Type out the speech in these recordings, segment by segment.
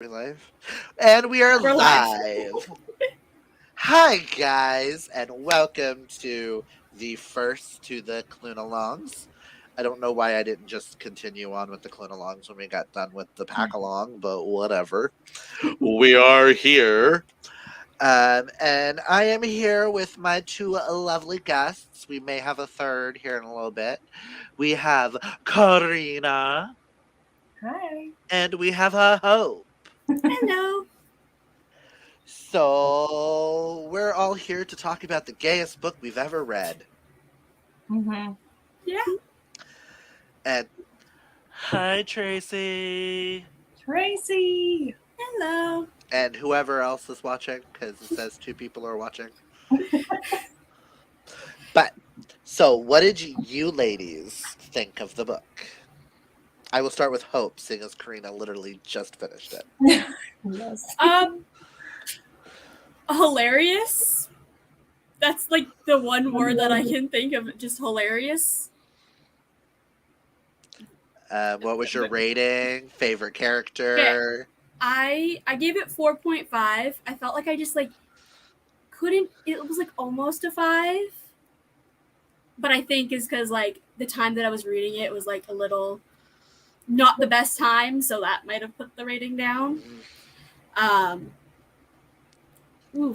We're live. And we are We're live. live. Hi, guys, and welcome to the first to the Klunealongs. I don't know why I didn't just continue on with the Klunealongs when we got done with the pack along, but whatever. We are here. And I am here with my two lovely guests. We may have a third here in a little bit. We have Karina, Hi. and we have Hope. Hello. So, we're all here to talk about the gayest book we've ever read. Mm-hmm. Yeah. And hi, Tracy. Tracy. Hello. And whoever else is watching, because it says two people are watching. But, so what did you ladies think of the book? I will start with Hope, seeing as Karina literally just finished it. Yes. Hilarious. That's like the one word that I can think of. Just hilarious. What was your rating? Favorite character? I gave it 4.5. I felt like I just couldn't. It was like almost a 5. But I think is because the time that I was reading it was a little not the best time, so that might have put the rating down.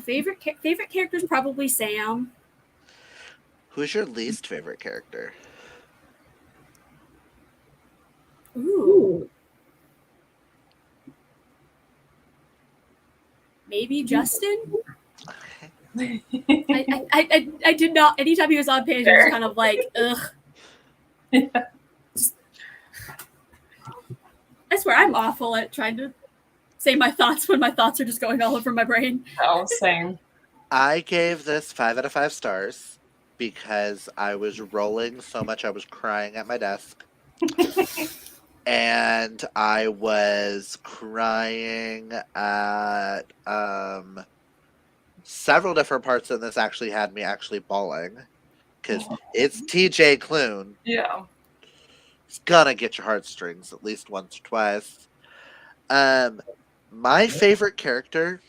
Favorite character is probably Sam. Who's your least favorite character? Ooh. Maybe Justin? I did not. Anytime he was on page, I was kind of like, ugh. I swear, I'm awful at trying to say my thoughts when my thoughts are just going all over my brain. Oh, same. I gave this 5 out of 5 stars because I was rolling so much I was crying at my desk. And I was crying at several different parts in this actually had me actually bawling. Because it's TJ Klune. Yeah. It's gonna get your heartstrings at least once or twice. My favorite character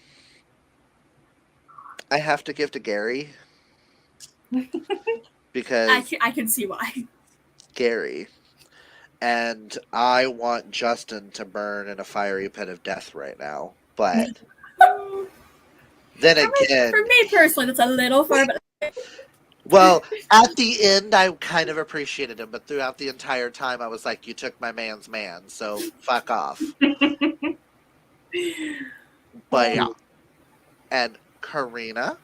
I have to give to Gary. Because I can see why. Gary. And I want Justin to burn in a fiery pit of death right now. But then again, for me personally, that's a little far. But well, at the end, I kind of appreciated him, but throughout the entire time, I was like, "You took my man's man, so fuck off." But yeah, and Karina.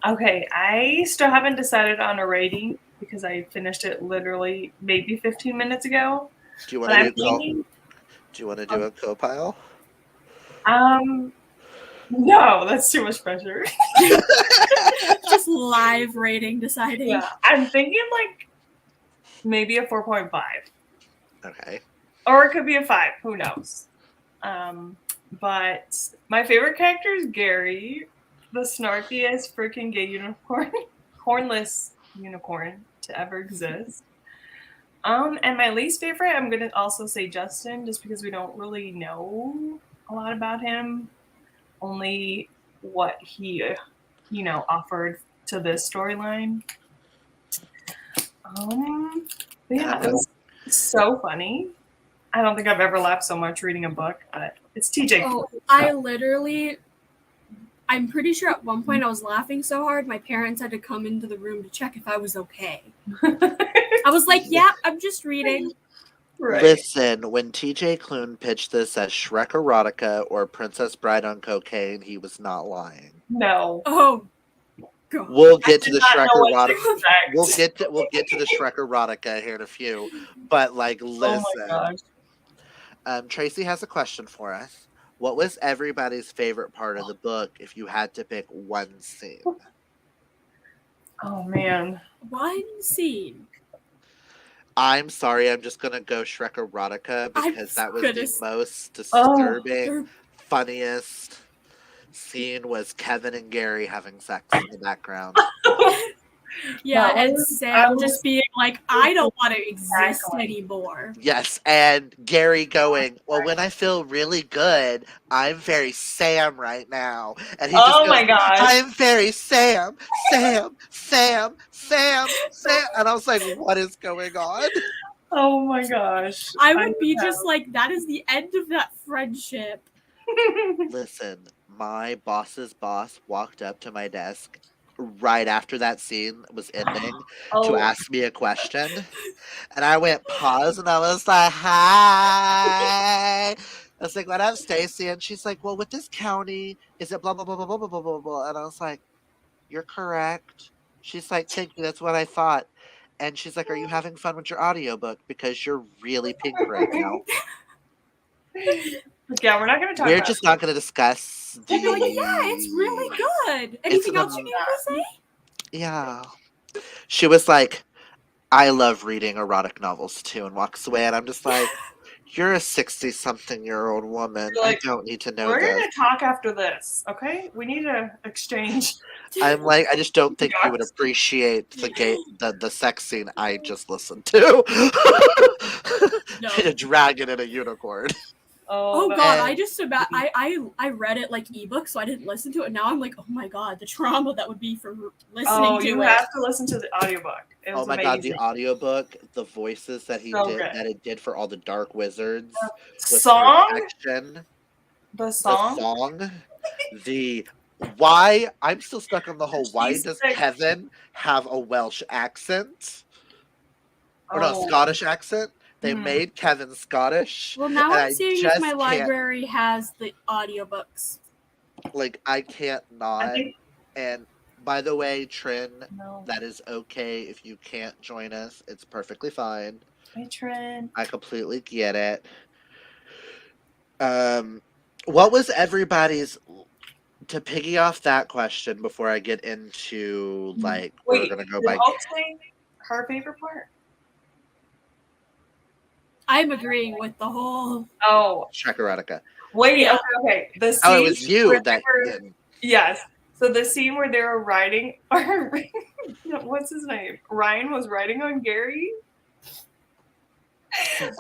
Okay, I still haven't decided on a rating because I finished it literally maybe 15 minutes ago. Do you want to do? Do you want to do a co-pile? No, that's too much pressure. Just live rating deciding. Yeah, I'm thinking maybe a 4.5. Okay. Or it could be a 5. Who knows? But my favorite character is Gary, the snarkiest freaking gay unicorn, hornless unicorn to ever exist. And my least favorite, I'm gonna also say Justin, just because we don't really know a lot about him, only what he, offered to this storyline. Yeah, it was so funny. I don't think I've ever laughed so much reading a book, but it's TJ. Oh, I'm pretty sure at one point I was laughing so hard my parents had to come into the room to check if I was okay. I was like, yeah, I'm just reading. Right. Listen, when TJ Klune pitched this as Shrek erotica or Princess Bride on cocaine, he was not lying. No. Oh, God. We'll get to the Shrek erotica. We'll get to the Shrek erotica here in a few. But listen. Oh my gosh. Tracy has a question for us. What was everybody's favorite part of the book if you had to pick one scene? Oh man. One scene. I'm sorry, I'm just gonna go Shrek erotica because that was the most disturbing, funniest scene was Kevin and Gary having sex in the background. Yeah, That and was- I Sam was- just being like, I don't want to exist Exactly. anymore. Yes, and Gary going, well, when I feel really good, I'm very Sam right now. And he just Oh goes, my gosh. I'm very Sam, Sam, Sam, Sam, Sam. And I was like, what is going on? Oh my gosh. I would be just like, that is the end of that friendship. Listen, my boss's boss walked up to my desk right after that scene was ending to Oh, ask me a question. And I went pause and I was like, hi. I was like, what up, Stacy? And she's like, well, with this county, is it blah, blah, blah, blah, blah, blah, blah, blah, blah. And I was like, you're correct. She's like, thank you. That's what I thought. And she's like, are you having fun with your audiobook? Because you're really pink right now. yeah, we're not going to talk We're about just not going to discuss the. I'd be like, yeah, it's really good. Anything else you need to say? Yeah. She was like, I love reading erotic novels too, and walks away. And I'm just like, you're a 60-something-year-old woman. You're like, I don't need to know We're this. going to talk after this, okay? We need to exchange. I'm like, I just don't think you would appreciate the sex scene I just listened to. No. A dragon and a unicorn. Oh that- god, I just about I read it like ebook, so I didn't listen to it. Now I'm like, oh my god, the trauma that would be for listening to you it. have to listen to the audiobook. It was Oh my amazing. god, the audiobook, the voices that he So did, good. that it did for all the dark wizards, with Song? protection, The song? the song, the why I'm still stuck on the whole why She's does sick. Kevin have a Welsh accent? Or no, Oh. Scottish accent? They Mhm. made Kevin Scottish. Well, now and I'm I seeing if just my can't- library has the audiobooks. Like, I can't not. I think And by the way, Trin, no. that is okay if you can't join us. It's perfectly fine. Hey, Trin. I completely get it. What was everybody's, to piggy off that question before I get into like we're Wait, gonna go did by Hope say her favorite part? I'm agreeing with the whole. Oh, Shrek Erotica. wait, Yeah. okay. The scene Oh, it was you where that they were- did. Yes. So the scene where they were riding, or what's his name? Ryan was riding on Gary.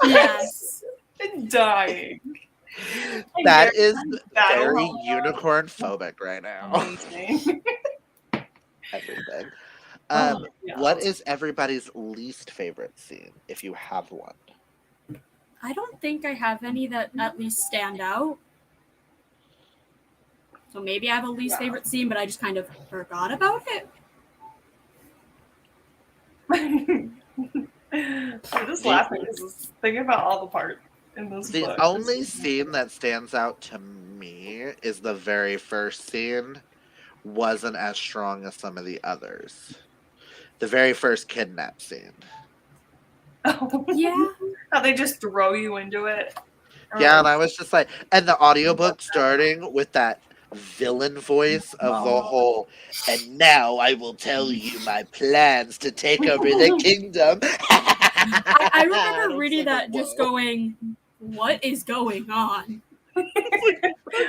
Yes. And dying. And That Gary is battle very Helga. unicorn phobic right now. Amazing. Everything. Oh, yeah. What is everybody's least favorite scene, if you have one? I don't think I have any that at least stand out. So maybe I have a least favorite scene, but I just kind of forgot about it. I'm just laughing because thinking about all the parts in this The book. only scene that stands out to me is the very first scene wasn't as strong as some of the others. The very first kidnap scene. Yeah. How they just throw you into it. Yeah, and I was just like, and the audiobook starting with that villain voice of the whole, and now I will tell you my plans to take over the kingdom. I remember reading that just going, what is going on? And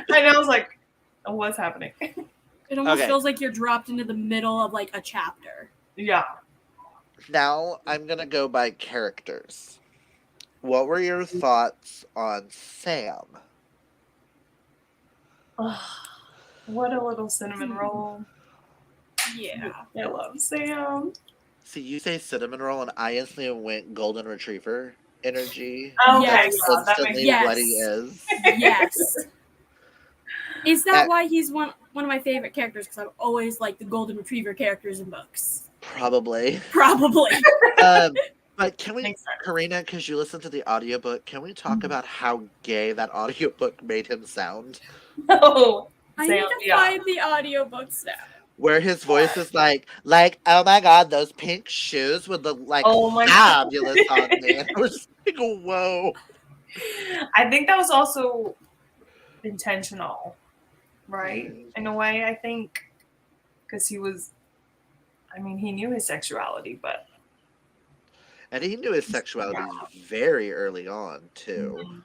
I was like, oh, what's happening? It almost Okay. feels like you're dropped into the middle of like a chapter. Yeah. Now I'm gonna go by characters. What were your thoughts on Sam? What a little cinnamon roll. Yeah. I love Sam. See, you say cinnamon roll, and I instantly went golden retriever energy. Okay, Yes. yeah, that Instantly, makes what he Yes. is. Yes. Is that Uh, why he's one of my favorite characters? Because I've always liked the golden retriever characters in books. Probably. Probably. But can we, Makes sense. Karina, because you listened to the audiobook, can we talk about how gay that audiobook made him sound? No. I Sam, need to yeah. find the audiobooks now. Where his voice is like, oh my god, those pink shoes would look like Oh my God. fabulous on me. And I was just like, whoa. I think that was also intentional, right? Mhm. In a way, I think, because he knew his sexuality, but And he knew his sexuality very early on, too.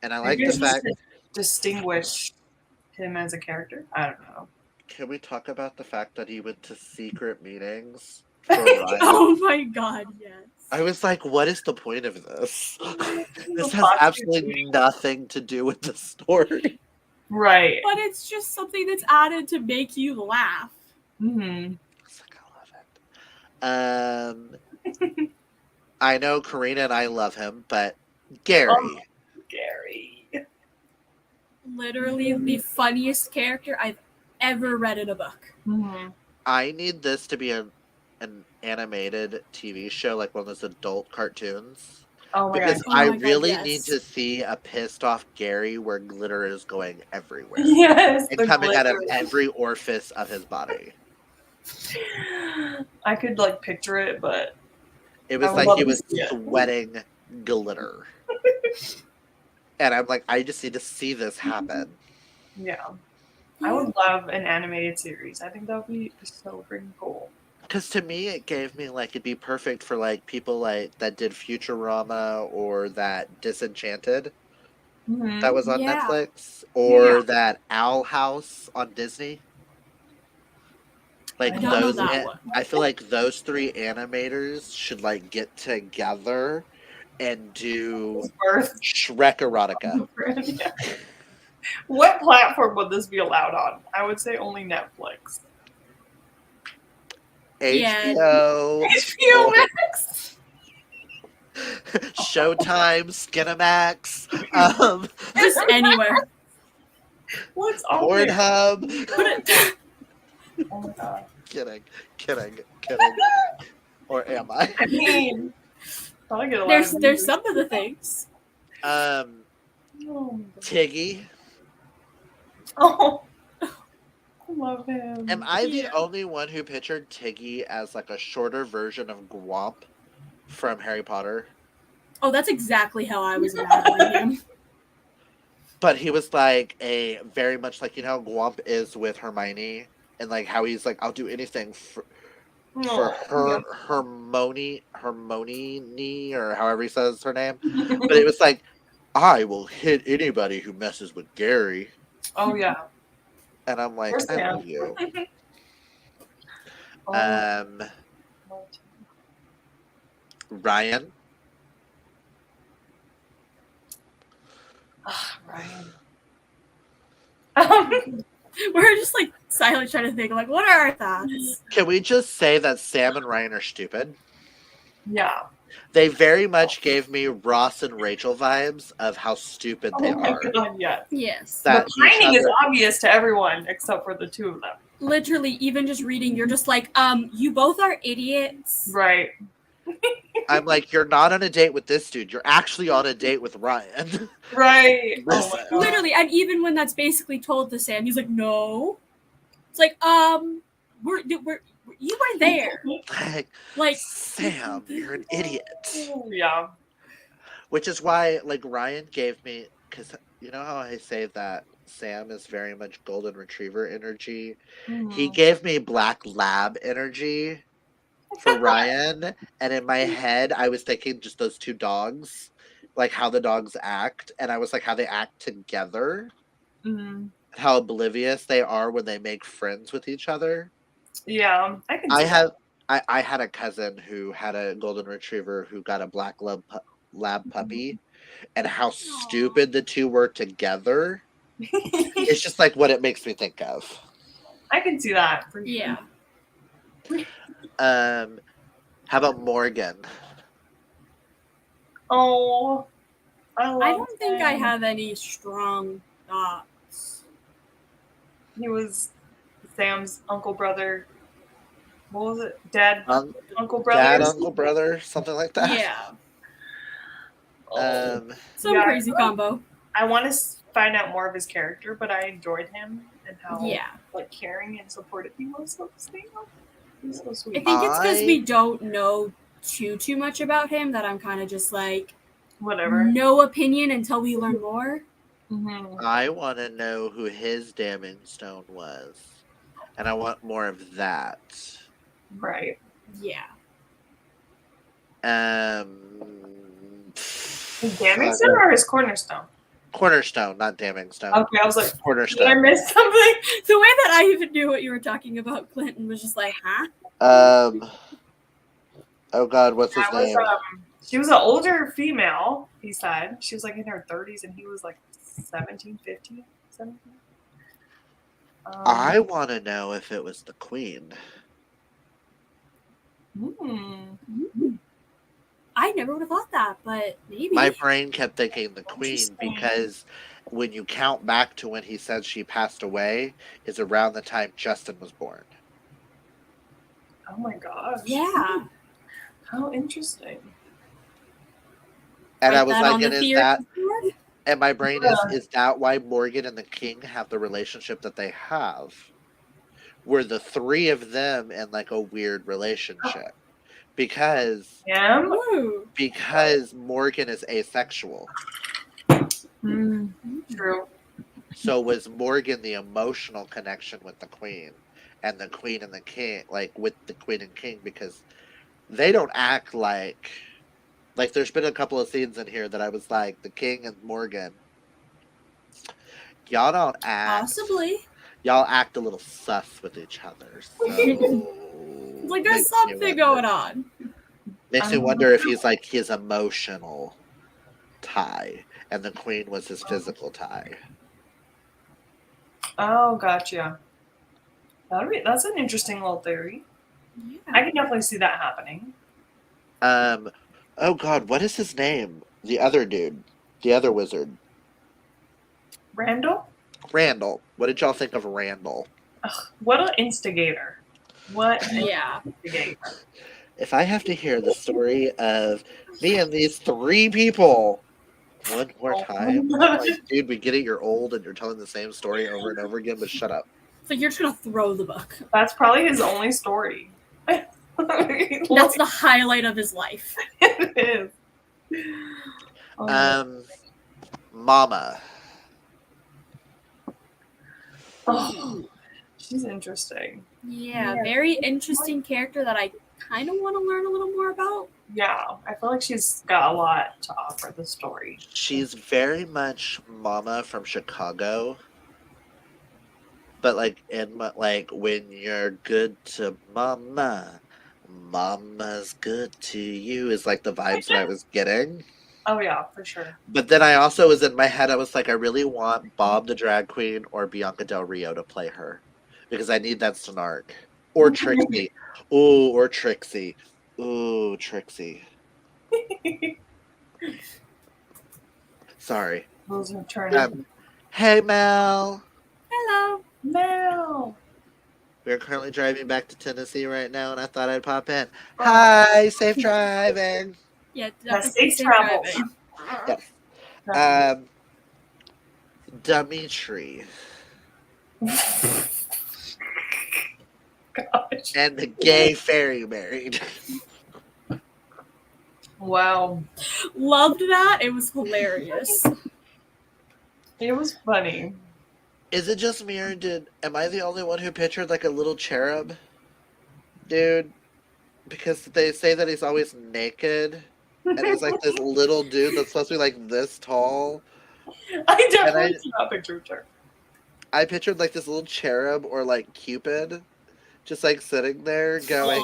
And I like maybe the it's just fact, to distinguish him as a character. I don't know. Can we talk about the fact that he went to secret meetings for Ryan? Oh my god, yes. I was like, what is the point of this? This has Foxy absolutely Beauty. nothing to do with the story. Right. But it's just something that's added to make you laugh. Mm-hmm. It's like, I love it. I know Karina and I love him, but Gary. Oh, Gary. Literally the funniest character I've ever read in a book. Mm-hmm. I need this to be an animated TV show, like one of those adult cartoons. Oh my Because god. Oh I my God, really yes. need to see a pissed off Gary where glitter is going everywhere. Yes, And the coming out of glitter. every orifice of his body. I could like picture it, but It I was would like love he to was see it. sweating glitter. And I'm like, I just need to see this happen. Yeah. I would love an animated series. I think that would be so freaking cool. Because to me, it gave me like it'd be perfect for like people like that did Futurama or that Disenchanted Mm-hmm. that was on Yeah. Netflix or Yeah. that Owl House on Disney. Like I don't know those, that one. I feel like those three animators should like get together and do Birth. Shrek erotica. Yeah. What platform would this be allowed on? I would say only Netflix. Yeah. HBO, HBO Max. Showtime, Skinamax, Just anywhere. What's on there? Pornhub. Put it. Oh my god. Kidding. Or am I? I mean, probably get a lot of There's views. some of the things. Oh my god. Tiggy. Oh, I love him. Am I the Yeah. only one who pictured Tiggy as like a shorter version of Gwomp from Harry Potter? Oh, that's exactly how I was imagining him. But he was like a very much like, you know, how Gwomp is with Hermione and like how he's like, I'll do anything for Yeah. Hermione, or however he says her name. But it was like, I will hit anybody who messes with Gary. Oh yeah. And I'm like, Where's I Sam? love you. Oh, Ryan. Ryan. We're just like silent trying to think, like, what are our thoughts? Can we just say that Sam and Ryan are stupid? Yeah. They very much gave me Ross and Rachel vibes of how stupid they Oh my are. god, yes. Yes. That The pining is each other- obvious to everyone except for the two of them. Literally, even just reading, you're just like, you both are idiots. Right. I'm like, you're not on a date with this dude. You're actually on a date with Ryan. Right. Oh Listen. my god. Literally, and even when that's basically told to Sam, he's like, no. It's like, we're you were there. Like, Sam, you're an idiot. Yeah. Which is why, like, Ryan gave me, because you know how I say that Sam is very much golden retriever energy? He Mhm. gave me black lab energy for Ryan. And in my head, I was thinking just those two dogs, like how the dogs act. And I was like, how they act together, Mhm. how oblivious they are when they make friends with each other. Yeah. I can I see have. I had a cousin who had a golden retriever who got a black lab puppy, and how stupid the two were together. that. It's just like what it makes me think of. I can see that. For yeah. How about Morgan? Oh. I don't think I him. have any strong thoughts. He was Sam's uncle brother. What was it? Dad, uncle brother. Dad, uncle, brother, something like that. Yeah. Oh. Some Yeah, crazy combo. I want to find out more of his character, but I enjoyed him and how Yeah. like caring and supportive he was. So he's so I sweet. think it's because we don't know too much about him that I'm kind of just like, Whatever. no opinion until we learn more. Mm-hmm. I want to know who his damning stone was, and I want more of that. Right. Yeah. His damning stone or his cornerstone? Cornerstone, not Damning Stone. Okay, I was like, did I Cornerstone. miss something? The way that I even knew what you were talking about, Clinton, was just like, huh? Oh God, what's his name? She was an older female, he said. She was like in her 30s and he was like 17, 15, 17. I want to know if it was the Queen. I never would have thought that, but maybe. My brain kept thinking the Queen because when you count back to when he said she passed away, is around the time Justin was born. Oh my gosh. Yeah. How interesting. And Write I was that like, on and the is theory that? board? And my brain is that why Morgan and the King have the relationship that they have? Were the three of them in like a weird relationship? Because Ooh. Morgan is asexual. True. So was Morgan the emotional connection with the Queen and the Queen and the King, like with the Queen and King, because they don't act like there's been a couple of scenes in here that I was like, the King and Morgan, y'all don't act. Possibly. Y'all act a little sus with each other. So like there's something going on. Makes me wonder if he's like his emotional tie and the Queen was his physical tie. Oh, gotcha. That's an interesting little theory. Yeah. I can definitely see that happening. Oh God, what is his name? The other dude, the other wizard. Randall? Randall. What did y'all think of Randall? Ugh, what an instigator. What an instigator. If I have to hear the story of me and these three people one more time, like, dude, we get it, you're old and you're telling the same story over and over again, but shut up. So you're just gonna throw the book. That's probably his only story. That's the highlight of his life. It is. Mama. Oh, she's interesting. Yeah, very interesting character that I kind of want to learn a little more about. Yeah, I feel like she's got a lot to offer the story. She's very much Mama from Chicago. But when you're good to Mama, Mama's good to you is like the vibes that I was getting. Oh yeah, for sure. But then I also was in my head, I was like, I really want Bob the drag queen or Bianca Del Rio to play her. Because I need that snark. Or Trixie. Ooh, or Trixie. Ooh, Trixie. Sorry. Those are turning. Hey, Mel. Hello. Mel. We're currently driving back to Tennessee right now, and I thought I'd pop in. Hi, safe driving. Yeah, safe travel. Yes. Dimitri. Gosh. And the gay fairy married. Wow. Loved that. It was hilarious. It was funny. Is it just me or am I the only one who pictured like a little cherub dude? Because they say that he's always naked. And he's like this little dude that's supposed to be like this tall. I definitely did not picture her. I pictured like this little cherub or like Cupid just like sitting there going,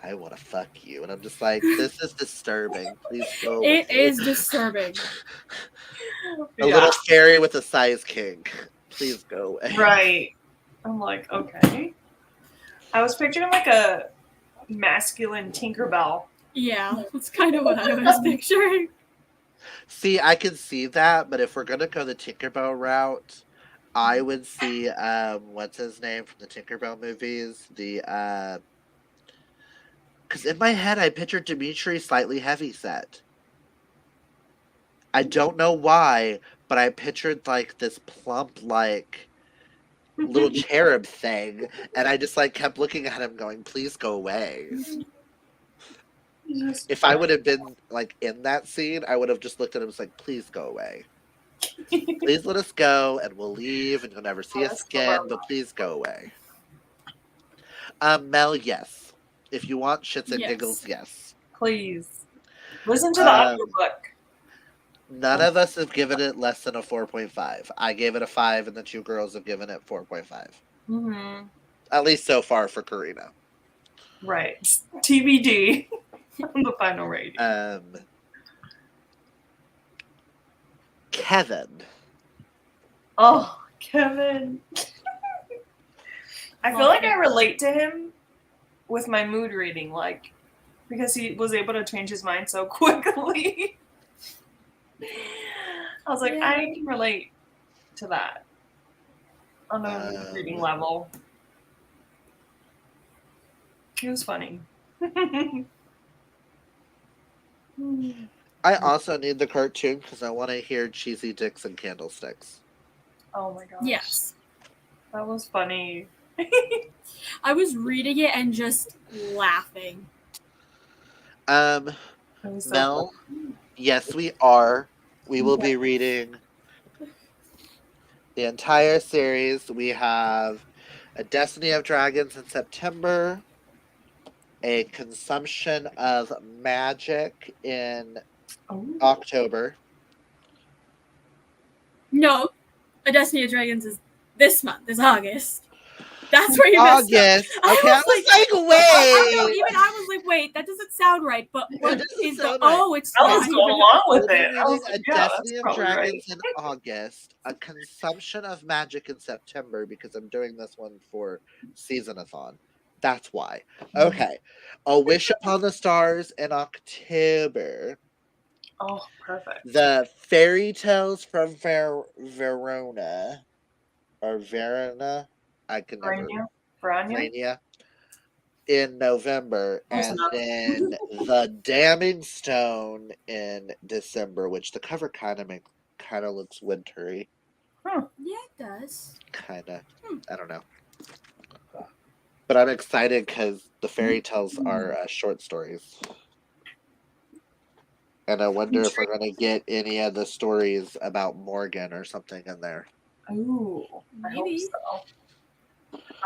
I want to fuck you. And I'm just like, this is disturbing. Please go away. It is disturbing. A little fairy with a size kink. Please go away. Right. I'm like, okay. I was picturing like a masculine Tinkerbell. Yeah, that's kind of what I was picturing. See, I can see that, but if we're gonna go the Tinkerbell route, I would see what's his name from the Tinkerbell movies? Because in my head I pictured Dimitri slightly heavy set. I don't know why, but I pictured like this plump like little cherub thing, and I just like kept looking at him going, please go away. If I would have been like in that scene, I would have just looked at him and was like, please go away. Please let us go and we'll leave and you'll never see us again, but please go away. Mel, yes. If you want shits and giggles, yes. Please. Listen to the audiobook. None of us have given it less than a 4.5. I gave it a 5, and the two girls have given it 4.5. Mm-hmm. At least so far for Karina. Right. TBD on the final rating. Kevin. Oh, Kevin. I feel like I relate to him with my mood reading, like, because he was able to change his mind so quickly. I was like, Yeah. I can relate to that on a mood reading level. It was funny. I also need the cartoon because I want to hear cheesy dicks and candlesticks. Oh my gosh. Yes. That was funny. I was reading it and just laughing. It was so Mel, funny. yes, we are. We will Okay. be reading the entire series. We have A Destiny of Dragons in September, A Consumption of Magic in Oh. October. No, A Destiny of Dragons is this month, is August. That's where you messed up. August. Okay, I was like, I know, wait. even I was like, wait, that doesn't sound right. But what It doesn't is the sound right. it's I not was even going along with We'll be it. I reading was A like, yeah, that's Destiny of probably right. Dragons in August, A Consumption of Magic in September, because I'm doing this one for Seasonathon. That's why. Okay. A Wish Upon the Stars in October. Oh, perfect. The Fairytales from Verona. Or Verona. I can never. Verania? Verania. In November, Close and enough. then The Damning Stone in December, which the cover kind of looks wintry. Yeah, it does. Kind of. I don't know. But I'm excited because the fairy tales are short stories. And I wonder if we're going to get any of the stories about Morgan or something in there. Ooh, I hope Maybe. so.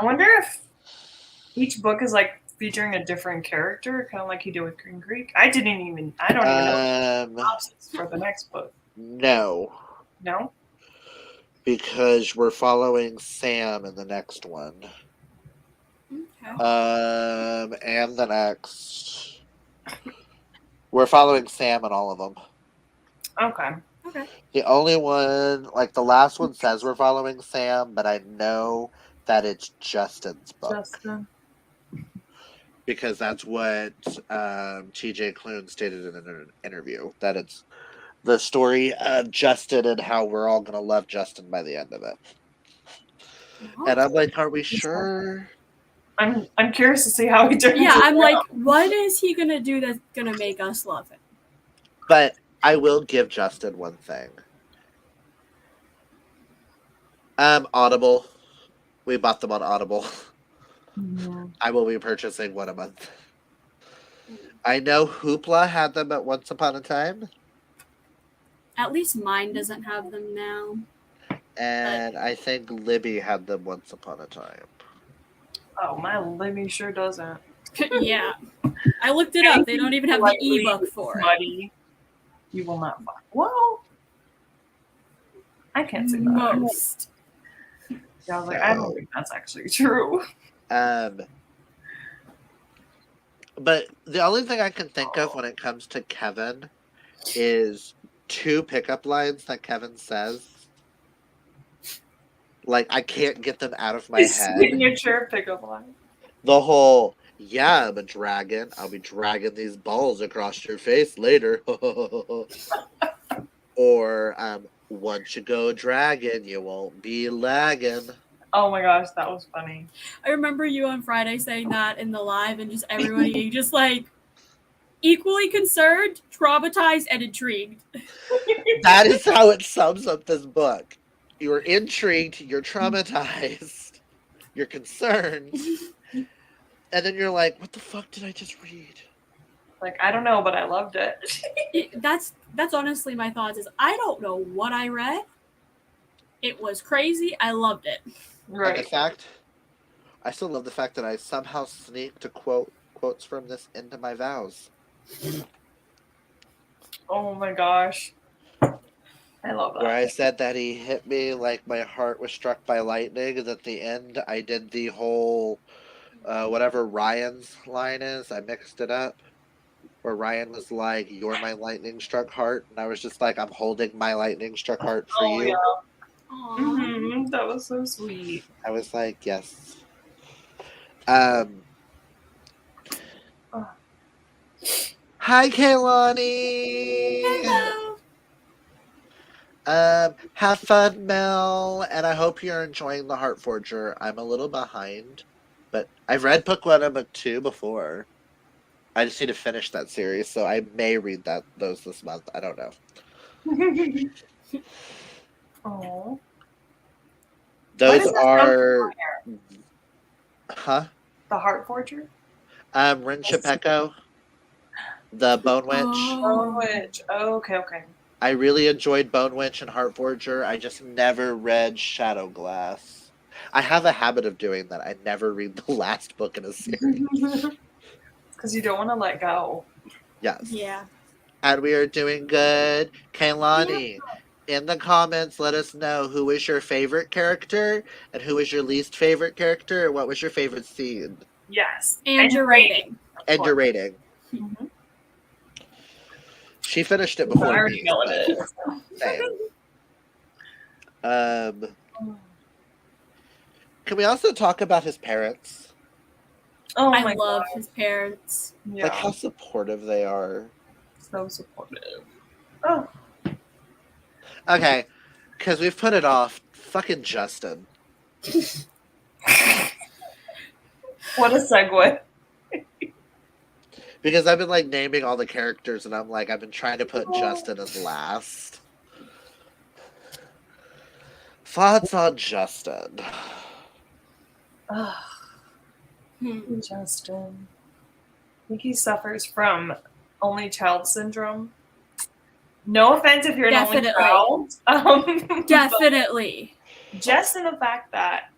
I wonder if each book is like featuring a different character, kind of like you did with Green Creek. I don't even know the synopsis for the next book. No. No? Because we're following Sam in the next one. Okay. And the next. We're following Sam in all of them. Okay. Okay. The only one, like the last one says we're following Sam, but I know that it's Justin's book. Justin. Because that's what TJ Klune stated in an interview. That it's the story of Justin and how we're all going to love Justin by the end of it. Oh. And I'm like, are we sure? I'm curious to see how he turns Yeah, it I'm out. like, what is he gonna do that's gonna make us love him? But I will give Justin one thing. Audible. We bought them on Audible. Mm-hmm. I will be purchasing one a month. I know Hoopla had them at Once Upon a Time. At least mine doesn't have them now. And I think Libby had them Once Upon a Time. Oh, my Libby sure doesn't. Yeah. I looked it up. They don't even have the ebook for it. You will not find. Well, I can't say that. Most. Yeah, I was like, I don't think that's actually true. But the only thing I can think of when it comes to Kevin is 2 pickup lines that Kevin says. Like, I can't get them out of my His head. signature pickup line. The whole, yeah, I'm a dragon. I'll be dragging these balls across your face later. Or, once you go dragon, you won't be lagging. Oh my gosh, that was funny. I remember you on Friday saying that in the live, and just everybody being just like equally concerned, traumatized, and intrigued. That is how it sums up this book. You're intrigued, you're traumatized, you're concerned, and then you're like, what the fuck did I just read? Like, I don't know, but I loved it. That's honestly my thoughts is I don't know what I read. It was crazy. I loved it. Right. And the fact, I still love the fact that I somehow sneaked quotes from this into my vows. Oh my gosh. I love where I that. said that he hit me like my heart was struck by lightning, and at the end I did the whole whatever Ryan's line is, I mixed it up. Where Ryan was like, "You're my lightning struck heart," and I was just like, "I'm holding my lightning struck heart for Oh you." yeah. Aww. That was so sweet. I was like, "Yes." Um, Oh, Hi, Kaylani. Hello. Have fun, Mel, and I hope you're enjoying the Heart Forger. I'm a little behind, but I've read book one and book two before. I just need to finish that series, so I may read those this month. I don't know. oh. What Those is this book? are, huh? The Heart Forger? Rin Chapeko, the Bone Witch. Bone Oh. Witch. Oh, okay. I really enjoyed Bone Witch and Heart Forger. I just never read Shadow Glass. I have a habit of doing that. I never read the last book in a series. Because you don't want to let go. Yes. Yeah. And we are doing good. Kaylani, in the comments, let us know who is your favorite character and who is your least favorite character, and what was your favorite scene Yes. And your rating. and your rating. Mhm. She finished it I before already me. know So. it is. Same. Can we also talk about his parents? Oh I my love god. his parents. Yeah. Like how supportive they are. So supportive. Oh. Okay, because we've put it off. Fucking Justin. What a segue. Because I've been like naming all the characters, and I'm like, I've been trying to put Justin as last. Thoughts on Justin? Ugh, Hmm. Justin. I think he suffers from only child syndrome. No offense if you're an only Definitely. child. Definitely. Just in the fact that,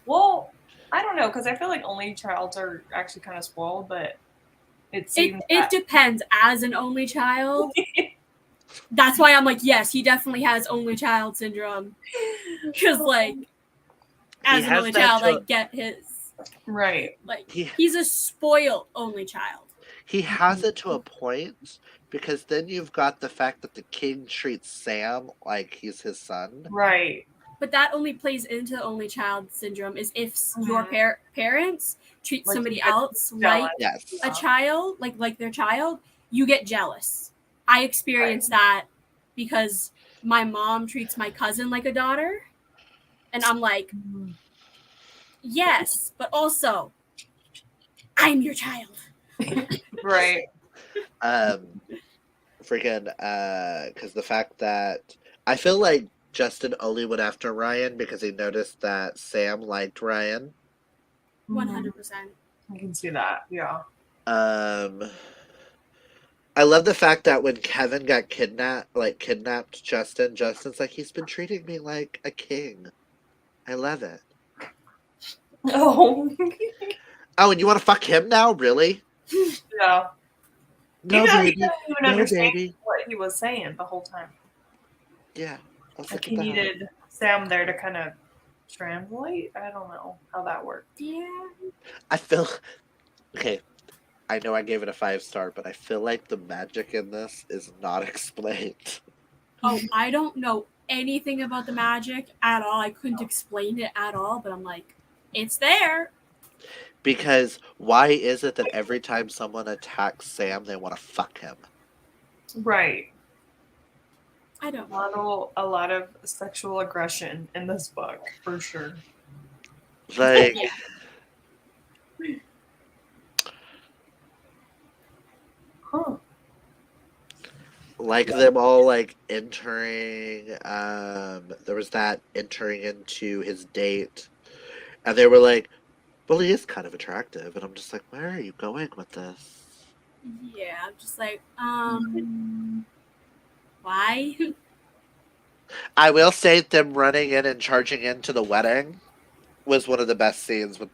well, I don't know, because I feel like only childs are actually kind of spoiled, but it seems It depends. As an only child, that's why I'm like, yes, he definitely has only child syndrome. Because like, as an has only that child, to- I get his right. like He he's a spoiled only child. he has it to a point, because then you've got the fact that the king treats Sam like he's his son. Right. But that only plays into only child syndrome is if your parents treat Like, somebody you get else jealous. like Yes. a child, like their child, you get jealous. I experienced that because my mom treats my cousin like a daughter, and I'm like, yes, but also I'm your child. Right. Freaking because the fact that I feel like Justin only went after Ryan because he noticed that Sam liked Ryan. 100%. I can see that. Yeah. I love the fact that when Kevin got kidnapped Justin's like, he's been treating me like a king. I love it. Oh. Oh, and you want to fuck him now? Really? Yeah. No, Even though he baby. doesn't even No, understand baby. what he was saying the whole time. Yeah. Let's Like look he at that. needed Sam there to kind of translate. I don't know how that worked. Yeah. I feel okay. I know I gave it a 5-star, but I feel like the magic in this is not explained. Oh, I don't know anything about the magic at all. I couldn't explain it at all, but I'm like, it's there. Because why is it that every time someone attacks Sam, they want to fuck him? Right. I don't know. A lot of sexual aggression in this book, for sure. Like, Yeah. Huh. like them all like entering. There was that entering into his date, and they were like, "Well, he is kind of attractive," and I'm just like, "Where are you going with this?" Yeah, I'm just like, why? I will say them running in and charging into the wedding was one of the best scenes with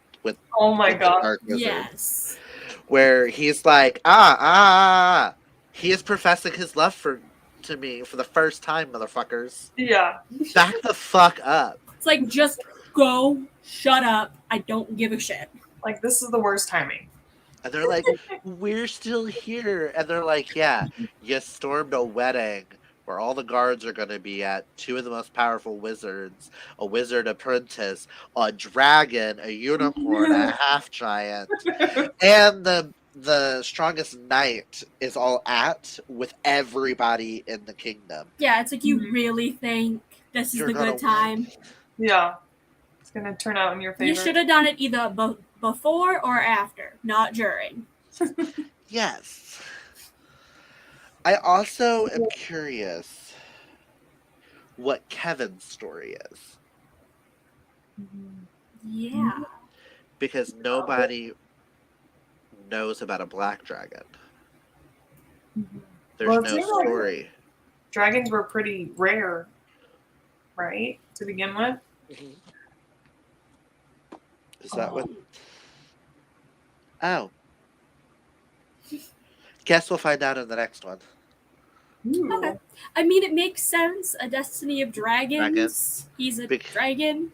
Oh my with the god. Dark Wizard. Yes. Where he's like, he is professing his love for to me for the first time, motherfuckers. Yeah. Back the fuck up. It's like, just go, shut up. I don't give a shit. Like, this is the worst timing. And they're like, we're still here. And they're like, yeah, you stormed a wedding where all the guards are going to be at, two of the most powerful wizards, a wizard apprentice, a dragon, a unicorn, a half giant, and the strongest knight is all at with everybody in the kingdom. Yeah, it's like, you Mhm. really think this is You're the gonna good time? Yeah. It's going to turn out in your favor. You should have done it either before or after, not during. Yes. I also am curious what Kevin's story is. Yeah. Because nobody knows about a black dragon. There's Well, it no seems like story. dragons were pretty rare, right? To begin with. Is that what? Oh. Guess we'll find out in the next one. Ooh. Okay. I mean, it makes sense. A Destiny of Dragons. He's a dragon.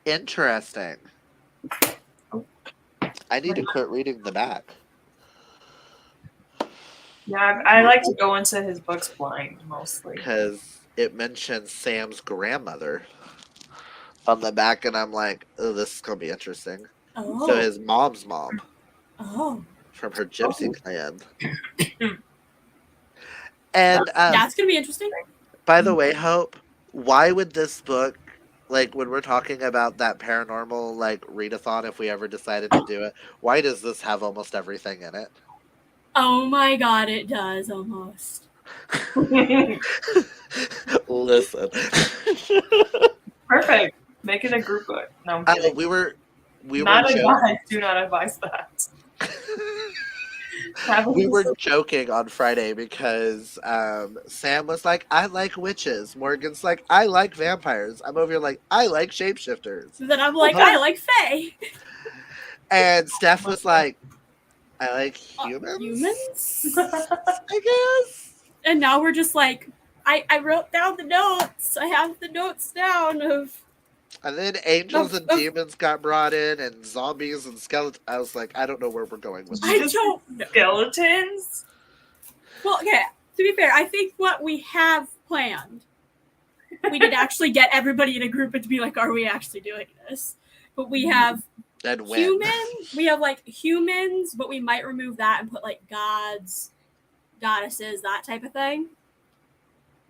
Interesting. Oh. I need to quit reading the back. Yeah, I like to go into his books blind mostly. Because it mentions Sam's grandmother on the back, and I'm like, oh, this is going to be interesting. Oh. So his mom's mom. Oh. From her gypsy clan. And that's going to be interesting. By the way, Hope, why would this book, like when we're talking about that paranormal like readathon, if we ever decided to do it, why does this have almost everything in it? Oh my god, it does almost. Listen. Perfect. Make it a group book. No, we were not joking. advised. Do not advise that. We were joking on Friday because Sam was like, I like witches. Morgan's like, I like vampires. I'm over here like, I like shapeshifters. Then I'm like, I like fae. And Steph was like, I like humans? Humans? I guess. And now we're just like, I wrote down the notes. I have the notes down of... And then angels and demons got brought in, and zombies and skeletons. I was like, I don't know where we're going with this. I don't know. Skeletons? Well, okay, to be fair, I think what we have planned, we did actually get everybody in a group and to be like, are we actually doing this? But we have humans, we have like humans, but we might remove that and put like gods, goddesses, that type of thing.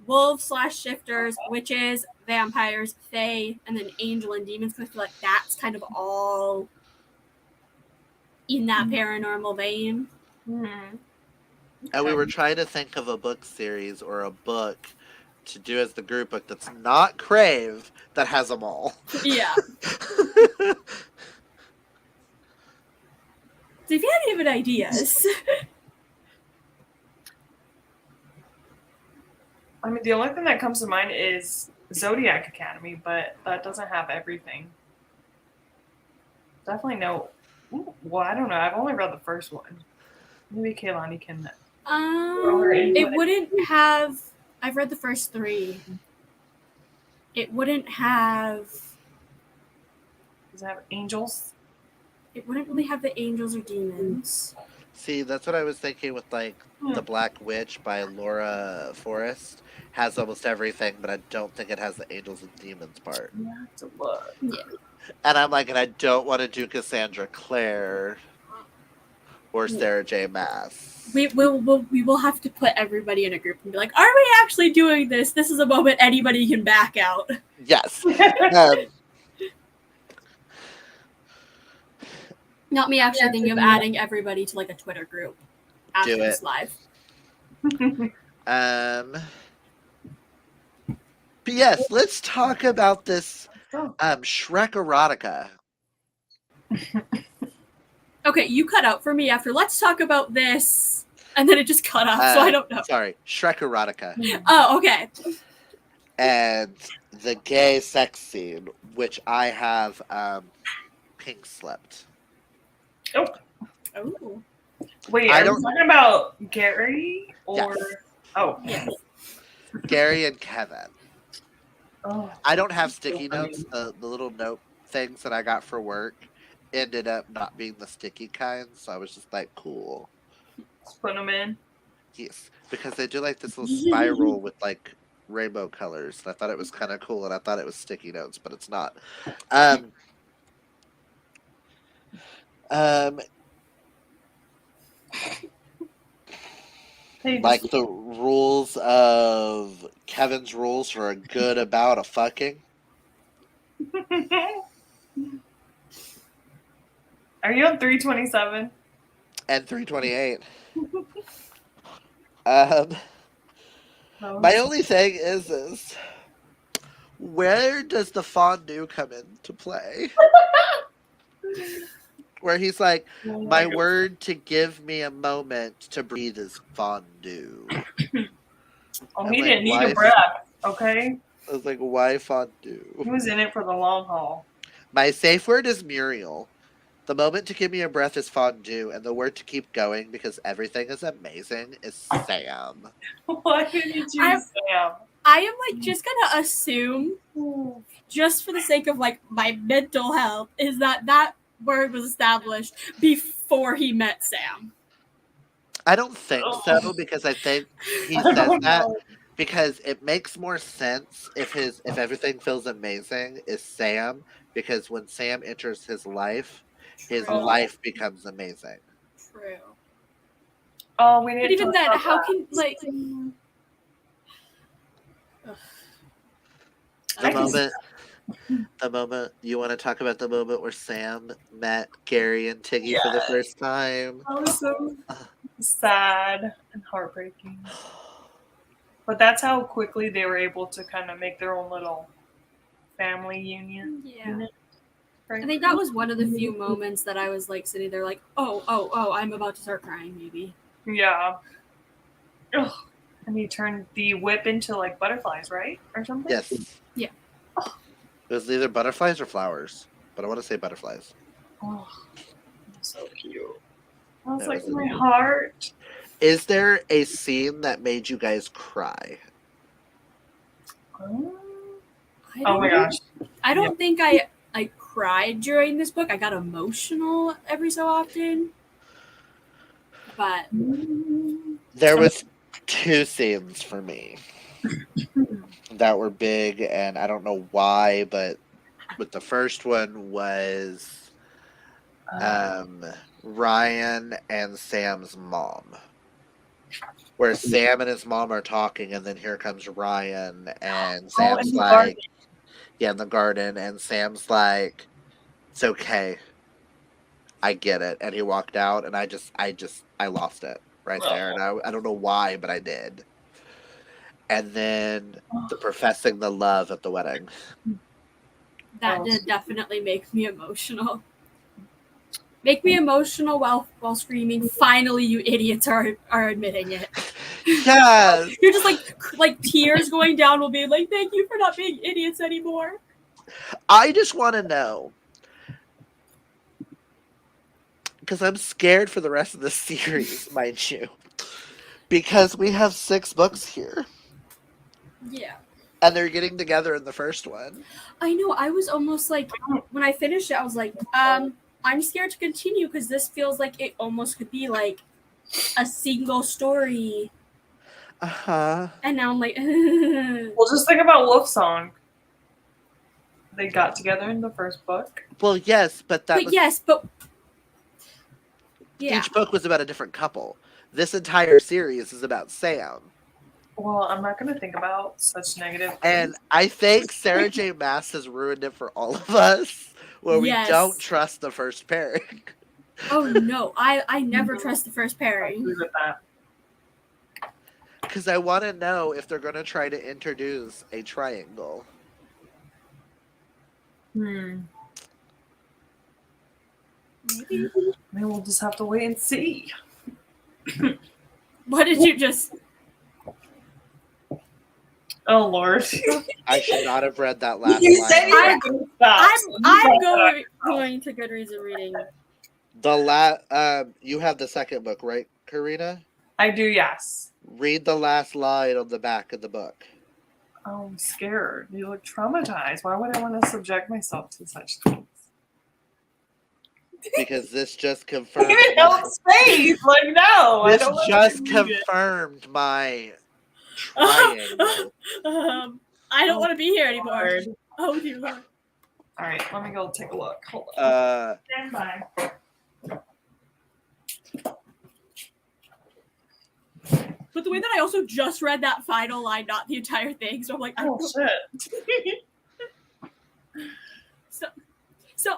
Wolves / shifters, witches, vampires, fae, and then angel and demons, because I feel like that's kind of all in that paranormal vein. Mm-hmm. And we were trying to think of a book series or a book to do as the group book that's not Crave, that has them all. Yeah. So if you have any ideas... I mean, the only thing that comes to mind is Zodiac Academy, but that doesn't have everything. Definitely no. Well, I don't know. I've only read the first one. Maybe Kaylani can. It wouldn't have. I've read the first 3. It wouldn't have. Does it have angels? It wouldn't really have the angels or demons. See, that's what I was thinking with like The Black Witch by Laura Forrest. Has almost everything, but I don't think it has the angels and demons part. You have to look. Yeah. And I'm like, and I don't want to do Cassandra Clare or Sarah J. Maas. We will have to put everybody in a group and be like, are we actually doing this? This is a moment anybody can back out. Yes. Not me actually thinking of adding everybody to like a Twitter group after this live. But yes, let's talk about this Shrek erotica. Okay, you cut out for me after let's talk about this, and then it just cut off, so I don't know. Sorry, Shrek erotica. Oh, okay. And the gay sex scene, which I have pink slipped. Oh, Oh. wait, I are we don't- talking about Gary or? Yes. Oh, Yes. Gary and Kevin. oh, I don't have so sticky funny. notes. The little note things that I got for work ended up not being the sticky kind, so I was just like, cool. Just put them in. Yes, because they do like this little spiral with like rainbow colors. And I thought it was kind of cool, and I thought it was sticky notes, but it's not. Um, um, Hey, like just the rules of Kevin's rules are good about a fucking. Are you on 327? And 328. Um, No. my only thing is where does the fondue come into play? Where he's like, Oh my my God. word to give me a moment to breathe is fondue. Oh, I'm he like, didn't need why? a breath. Okay, I was like, why fondue? he was in it for the long haul. My safe word is Muriel. The moment to give me a breath is fondue, and the word to keep going because everything is amazing is Sam. Why did you choose Sam? I am like just gonna assume, just for the sake of like my mental health, is that word was established before he met Sam. I don't think Oh. so because I think he I says don't that know. because it makes more sense if everything feels amazing is Sam, because when Sam enters his life True. life becomes amazing. True. Oh, we But didn't even talk then, about how that. can like The I can- moment you want to talk about the moment where Sam met Gary and Tiggy for the Yes. first time. That was so sad and heartbreaking. But that's how quickly they were able to kind of make their own little family union. yeah. Unit, I think that was one of the few moments that I was like sitting there like, oh, I'm about to start crying maybe. Yeah. Ugh. And he turned the whip into like butterflies, right? Or something? Yes. Yeah. It was either butterflies or flowers, but I want to say butterflies. Oh, so cute. I was That like, was my heart. Is there a scene that made you guys cry? Oh my gosh. I don't think I cried during this book. I got emotional every so often. But There was two scenes for me that were big, and I don't know why, but the first one was Ryan and Sam's mom, where Sam and his mom are talking, and then here comes Ryan, and in Sam's the like, garden. yeah, in the garden, and Sam's like, it's okay, I get it, and he walked out, and I lost it right there, and I don't know why, but I did. And then the professing the love at the wedding. that did definitely make me emotional. Make me emotional while screaming, finally you idiots are admitting it. Yes. You're just like tears going down will be like, thank you for not being idiots anymore. I just want to know, because I'm scared for the rest of the series, mind you, because we have 6 books here, Yeah. and they're getting together in the first one. I know, I was almost like, when I finished it, I was like, I'm scared to continue because this feels like it almost could be like a single story. Uh-huh. And now I'm like, Well, just think about Wolf Song. They got together in the first book. Well, yes, but yeah. each book was about a different couple. This entire series is about Sam. Well, I'm not going to think about such negative And things. I think Sarah J. Maas has ruined it for all of us, where we don't trust the first pairing. Oh no, I never trust the first I pairing. agree with that. Because I want to know if they're going to try to introduce a triangle. Maybe. Maybe we'll just have to wait and see. What did you just... Oh, Lord. I should not have read that last You line. said you were going to stop. I'm going to Goodreads and reading You have the second book, right, Karina? I do, yes. Read the last line on the back of the book. Oh, I'm scared. You look traumatized. Why would I want to subject myself to such things? Because this just confirmed. Even held space. Like, no, I This don't want just to read it. confirmed my triangle. I don't want to be here anymore. Lord. Oh dear Lord. All right, let me go take a look. Hold on. Stand by. But the way that I also just read that final line, not the entire thing, so I'm like, I Oh, don't shit. So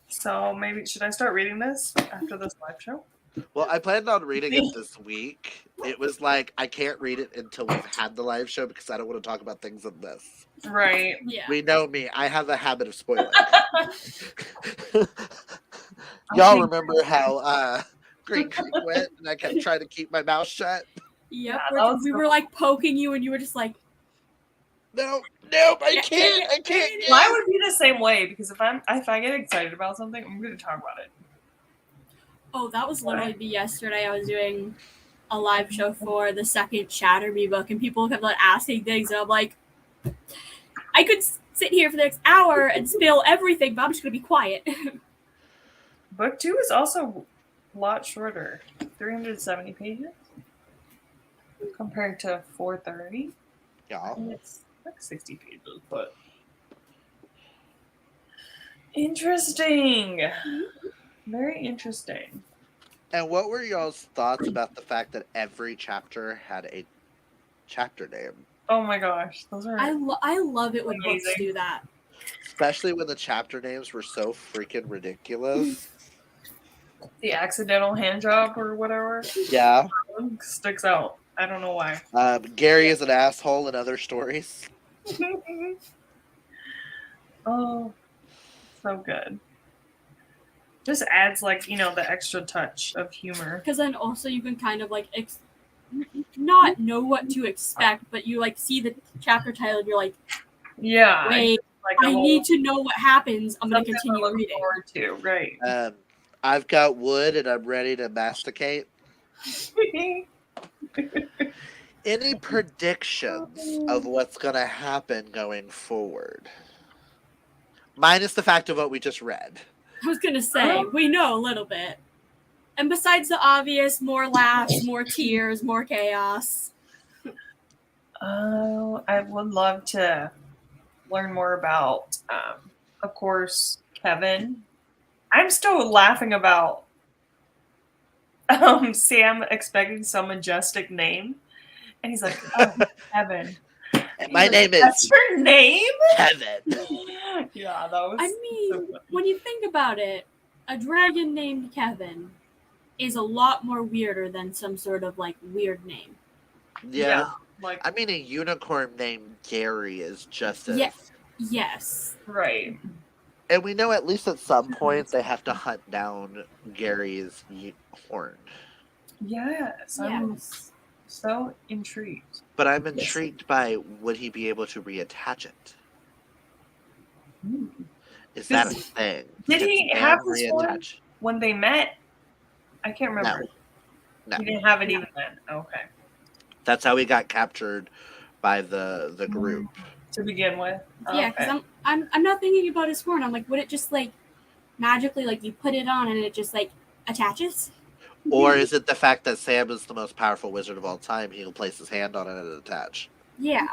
So maybe should I start reading this after this live show? Well, I planned on reading it this week. It was like I can't read it until we've had the live show because I don't want to talk about things in this. Right. yeah. We know me. I have a habit of spoiling. Y'all remember how Green Creek went and I kept trying to keep my mouth shut? Yep. Yeah, We were like poking you and you were just like, No, I can't. Well, I would be the same way because if I get excited about something, I'm going to talk about it. oh, that was literally me yesterday. I was doing a live show for the second Shatter Me book, and people kept like asking things, and I'm like, I could sit here for the next hour and spill everything, but I'm just gonna be quiet. Book 2 is also a lot shorter, 370 pages compared to 430. Yeah. It's like 60 pages, but interesting. Very interesting. And what were y'all's thoughts about the fact that every chapter had a chapter name? Oh my gosh, those are I love it when books do that. Especially when the chapter names were so freaking ridiculous. the accidental hand job or whatever. Yeah. Sticks out. I don't know why. Gary is an asshole in other stories. Oh, so good. Just adds like, the extra touch of humor. Because then also you can kind of like not know what to expect, but you like see the chapter title and you're like, yeah, wait, like I need to know what happens. I'm going to continue reading. To, right. I've got wood and I'm ready to masticate. Any predictions of what's going to happen going forward? Minus the fact of what we just read. I was going to say, we know a little bit. And besides the obvious, more laughs, more tears, more chaos. Oh, I would love to learn more about, of course, Kevin. I'm still laughing about Sam expecting some majestic name. And he's like, oh, Kevin. My name is... That's your name? Kevin. Yeah, that was... I mean, when you think about it, a dragon named Kevin is a lot more weirder than some sort of, like, weird name. Yeah. Like, I mean, a unicorn named Gary is just as... Yes. Right. And we know at least at some point they have to hunt down Gary's horn. Yes. I'm so intrigued. But I'm intrigued by, would he be able to reattach it? Is that a thing? Did he have this one when they met? I can't remember. No. He didn't have it even then. Okay. That's how he got captured by the group. To begin with. Yeah, because I'm not thinking about his horn. I'm like, would it just like magically like you put it on and it just like attaches? Or is it the fact that Sam is the most powerful wizard of all time? He'll place his hand on it and attach. Yeah.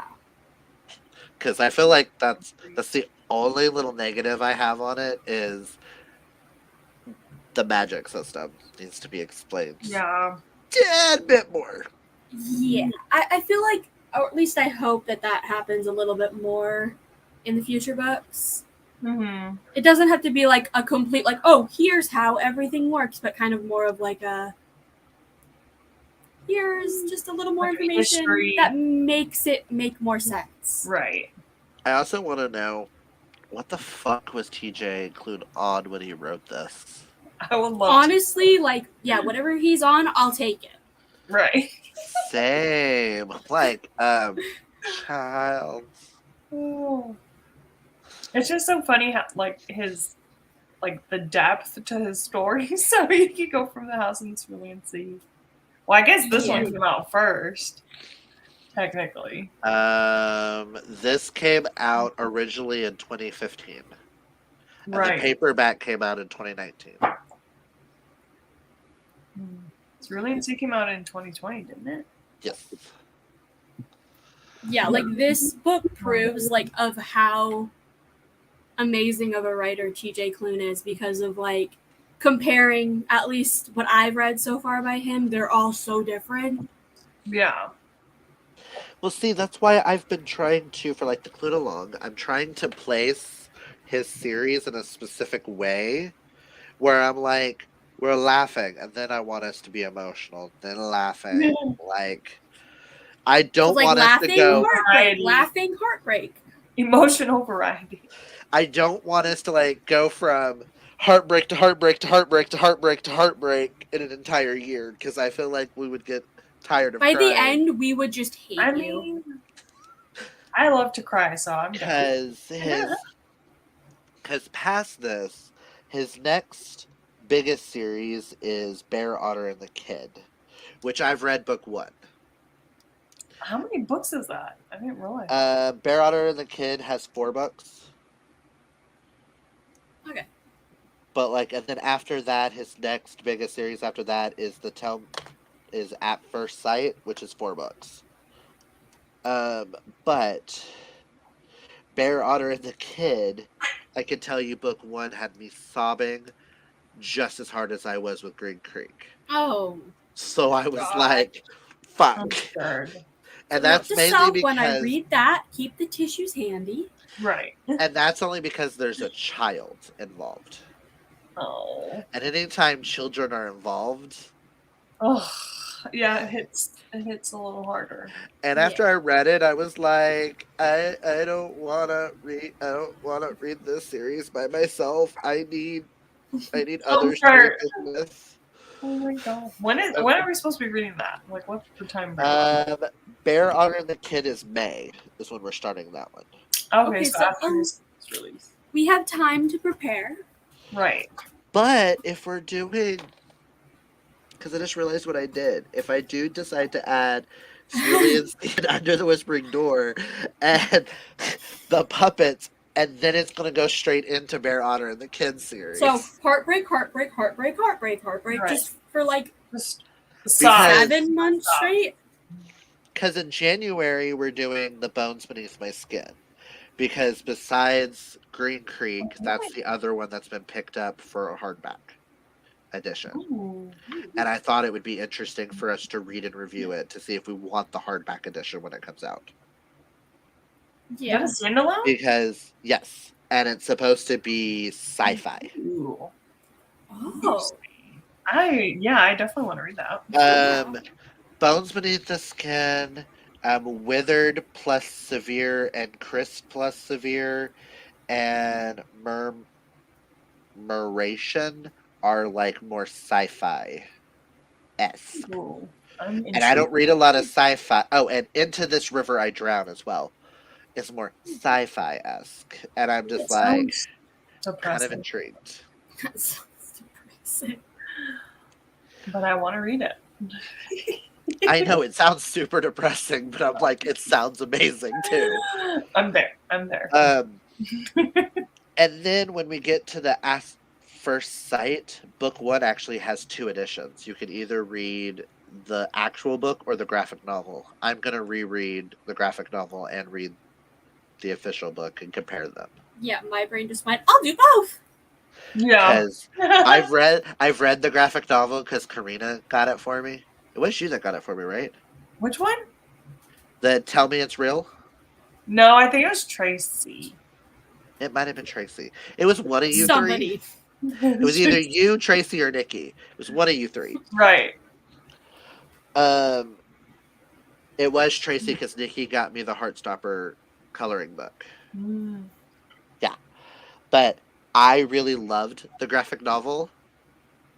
Because I feel like that's the only little negative I have on it is the magic system needs to be explained. Yeah. A bit more. Yeah. I feel like, or at least I hope that happens a little bit more in the future books. Mm-hmm. It doesn't have to be like a complete like, oh, here's how everything works, but kind of more of like a here's just a little more information that makes it make more sense. Right. I also want to know, what the fuck was TJ Clune on when he wrote this? I would love honestly, like, yeah, whatever he's on, I'll take it. Right. Same. Like, child. Oh. It's just so funny how his the depth to his story. So he could go from the house in the cerulean sea. Well, I guess this one came out first, technically. This came out originally in 2015. And Right. the paperback came out in 2019. Cerulean Sea came out in 2020, didn't it? Yes. Yeah, like this book proves like of how amazing of a writer TJ Klune is because of like comparing at least what I've read so far by him, they're all so different. Yeah. Well, see, that's why I've been trying to, for like the Klunealong, I'm trying to place his series in a specific way where I'm like, we're laughing, and then I want us to be emotional, then laughing. Like, I So don't it's like want us to laughing go. heartbreak, laughing heartbreak. Emotional variety. I don't want us to like go from heartbreak to heartbreak to heartbreak to heartbreak to heartbreak in an entire year because I feel like we would get tired of By crying. the end, we would just hate I you. mean, I love to cry, so I'm down. Because past this, his next biggest series is Bear, Otter, and the Kid, which I've read book 1. How many books is that? I didn't realize. Bear, Otter, and the Kid has 4 books. Okay. But like, and then after that, his next biggest series after that is is At First Sight, which is 4 books. But Bear, Otter, and the Kid, I can tell you, book 1 had me sobbing just as hard as I was with Green Creek. Oh. So I was God. like, fuck. I'm scared. And So that's note to mainly self, because when I read that, keep the tissues handy. Right. and that's only because there's a child involved. Oh. And anytime children are involved, Oh. Yeah, it hits a little harder. and after I read it, I was like, I don't wanna read this series by myself. I need others to read this with. Oh my god. When are we supposed to be reading that? Like, what's the time frame? Bear, Otter, and the Kid is May. Is when we're starting that one. Okay, so after his release. We have time to prepare. Right. But if we're doing, because I just realized what I did. If I do decide to add Cerulean Sea Under the Whispering Door and the puppets, and then it's going to go straight into Bear, Otter, and the Kid series. So heartbreak, heartbreak, heartbreak, heartbreak, heartbreak, Right. just for like Just 7 months straight. Because in January we're doing The Bones Beneath My Skin. Because besides Green Creek, that's the other one that's been picked up for a hardback edition. Ooh. And I thought it would be interesting for us to read and review it to see if we want the hardback edition when it comes out. Yeah. Is that a standalone? Because, yes. And it's supposed to be sci-fi. Ooh. Oh. I definitely want to read that. Bones Beneath the Skin, Withered plus Severe, and Crisp plus Severe, and Murmuration are like more sci-fi-esque. And I don't read a lot of sci-fi. Oh, and Into This River I Drown as well. It's more sci-fi-esque. And I'm just like kind of intrigued. That sounds depressing. But I want to read it. I know it sounds super depressing, but I'm like, it sounds amazing too. I'm there. And then when we get to the At First Sight, book 1 actually has 2 editions. You can either read the actual book or the graphic novel. I'm going to reread the graphic novel and read the official book and compare them. Yeah, my brain just went, I'll do both. Yeah. Because I've read the graphic novel because Karina got it for me. It was you that got it for me, right? Which one? The Tell Me It's Real? No, I think it was Tracy. It might have been Tracy. It was one of you Somebody. 3. It was either you, Tracy, or Nikki. It was one of you 3. Right. It was Tracy because Nikki got me the Heartstopper coloring book. Yeah. But I really loved the graphic novel.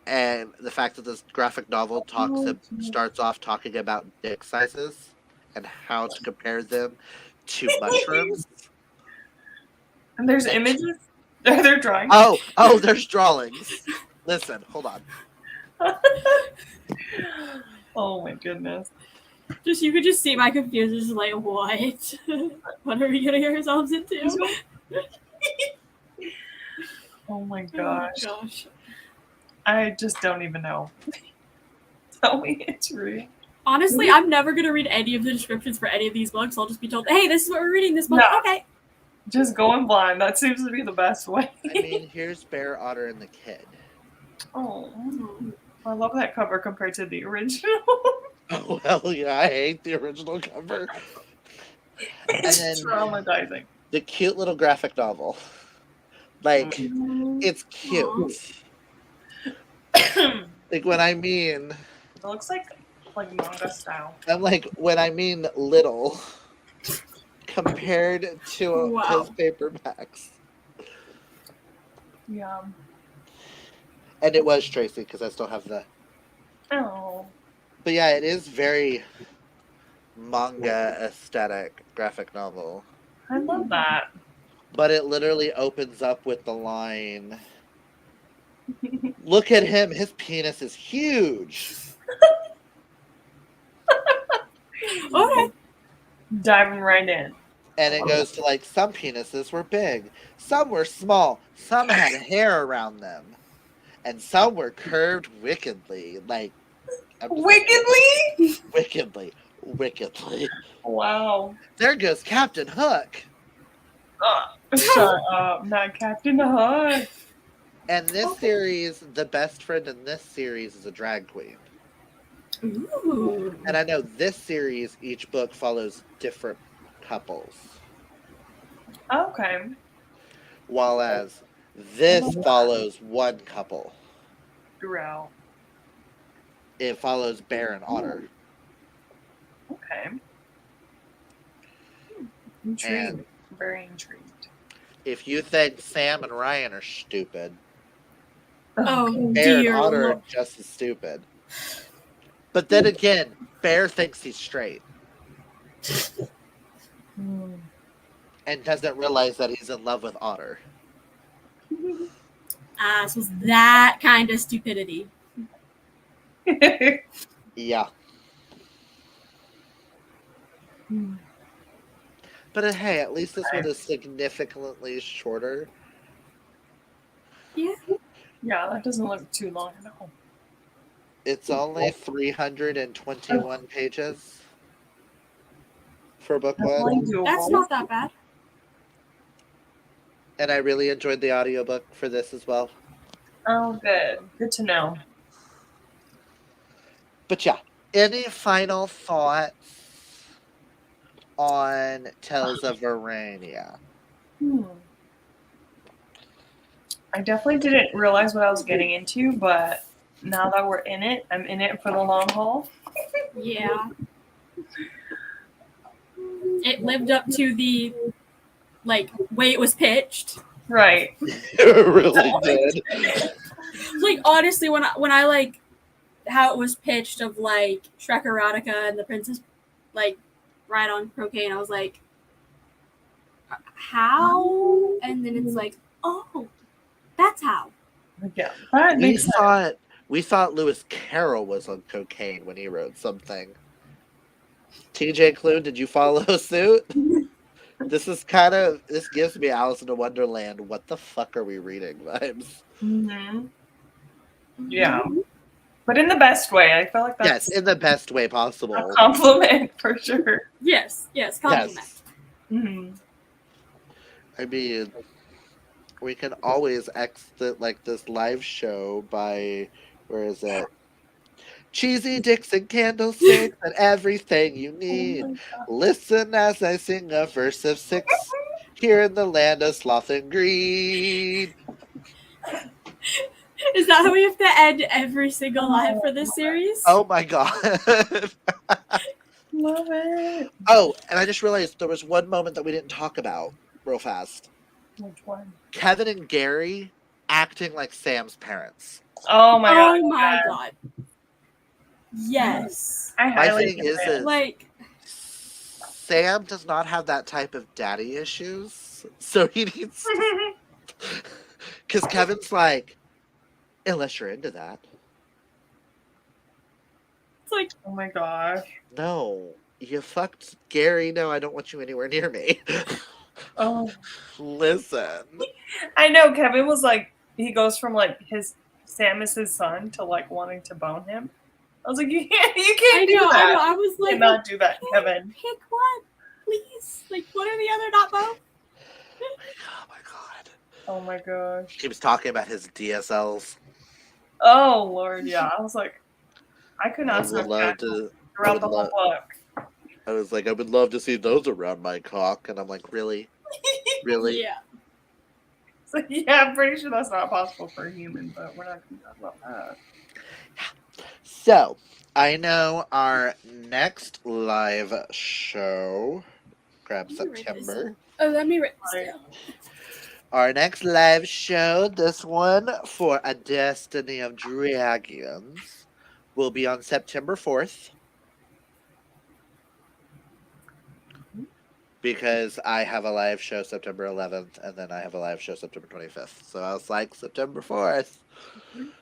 And the fact that this graphic novel starts off talking about dick sizes and how to compare them to mushrooms. And there's images? Are there drawings? Oh, there's drawings. Listen, hold on. Oh my goodness. You could just see my confusion, just like, what? What are we getting ourselves into? Oh my Oh gosh. gosh. I just don't even know. Tell me it's real. Honestly, I'm never gonna read any of the descriptions for any of these books. I'll just be told, hey, this is what we're reading this book. Yeah. Okay. Just going blind. That seems to be the best way. I mean, here's Bear, Otter, and the Kid. Oh, I love that cover compared to the original. Oh, hell yeah, I hate the original cover. It's then- traumatizing. The cute little graphic novel. Like, it's cute. Like, when I mean... It looks like manga style. I'm like, when I mean little, compared to Wow. his paperbacks. Yeah. And it was Tracy, because I still have the... Oh. But yeah, it is very manga aesthetic graphic novel. I love that. But it literally opens up with the line, look at him, his penis is huge. Okay. Diving right in. And it goes to like, some penises were big, some were small, some had hair around them, and some were curved wickedly. Like, Wickedly? Wickedly. Wow. There goes Captain Hook. Shut up, not Captain Hook. And this series, the best friend in this series is a drag queen. Ooh. And I know this series, each book follows different couples. Okay. While as this follows one couple. Throughout. It follows Bear and Otter. Okay. Intrigued. And very intrigued. if you think Sam and Ryan are stupid, Oh, Bear and dear Otter are Lord. just as stupid. But then again, Bear thinks he's straight and doesn't realize that he's in love with Otter. So it's that kind of stupidity. Yeah. But hey, at least this one is significantly shorter. Yeah. Yeah, that doesn't look too long at all. It's only 321 pages for book one. That's not that bad. And I really enjoyed the audiobook for this as well. Oh, good. Good to know. But yeah, any final thoughts on Tales of Verania? I definitely didn't realize what I was getting into, but now that we're in it, I'm in it for the long haul. Yeah. It lived up to the way it was pitched. Right. It really did. Like honestly, when I how it was pitched of Shrek erotica and the princess ride on cocaine, I was like, how? And then it's like, oh, that's how. Yeah, that makes sense. We thought Lewis Carroll was on cocaine when he wrote something. TJ Klune, did you follow suit? This gives me Alice in Wonderland. What the fuck are we reading vibes? Mm-hmm. Yeah. But in the best way. I feel like that's in the best way possible. a compliment for sure. Yes, compliment. Yes. Mm-hmm. I mean, we can always exit this live show by, where is it? Cheesy Dixon candlesticks and everything you need. Listen as I sing a verse of 6 here in the land of sloth and greed. Is that how we have to end every single live for this series? Oh my god. Love it. Oh, and I just realized there was one moment that we didn't talk about real fast. Which one? Kevin and Gary acting like Sam's parents. Oh my god. Oh my god. Yes. I My highly thing is like Sam does not have that type of daddy issues. So he needs because Kevin's like, unless you're into that. It's like, Oh my gosh. No, you fucked Gary. No, I don't want you anywhere near me. Oh, Listen. I know. Kevin was like, he goes from like Sam is his son to like wanting to bone him. I was like, you can't do that. I know. I was You like, cannot do that, okay, Kevin. pick one, please. Like one or the other, not both. Oh my god. Oh my gosh. Keeps talking about his DSLs. Oh Lord, yeah. I was like, I could I not would stop love that to. I throughout would the whole love. book. I was like, I would love to see those around my cock, and I'm like, really, really? Yeah. So yeah, I'm pretty sure that's not possible for a human, but we're not going to talk about that. So, I know our next live show. Grab Let me write this September. down. Oh, let me write this Right. down. Our next live show, this one for A Destiny of Dragons, will be on September 4th. Because I have a live show September 11th, and then I have a live show September 25th. So I was like, September 4th.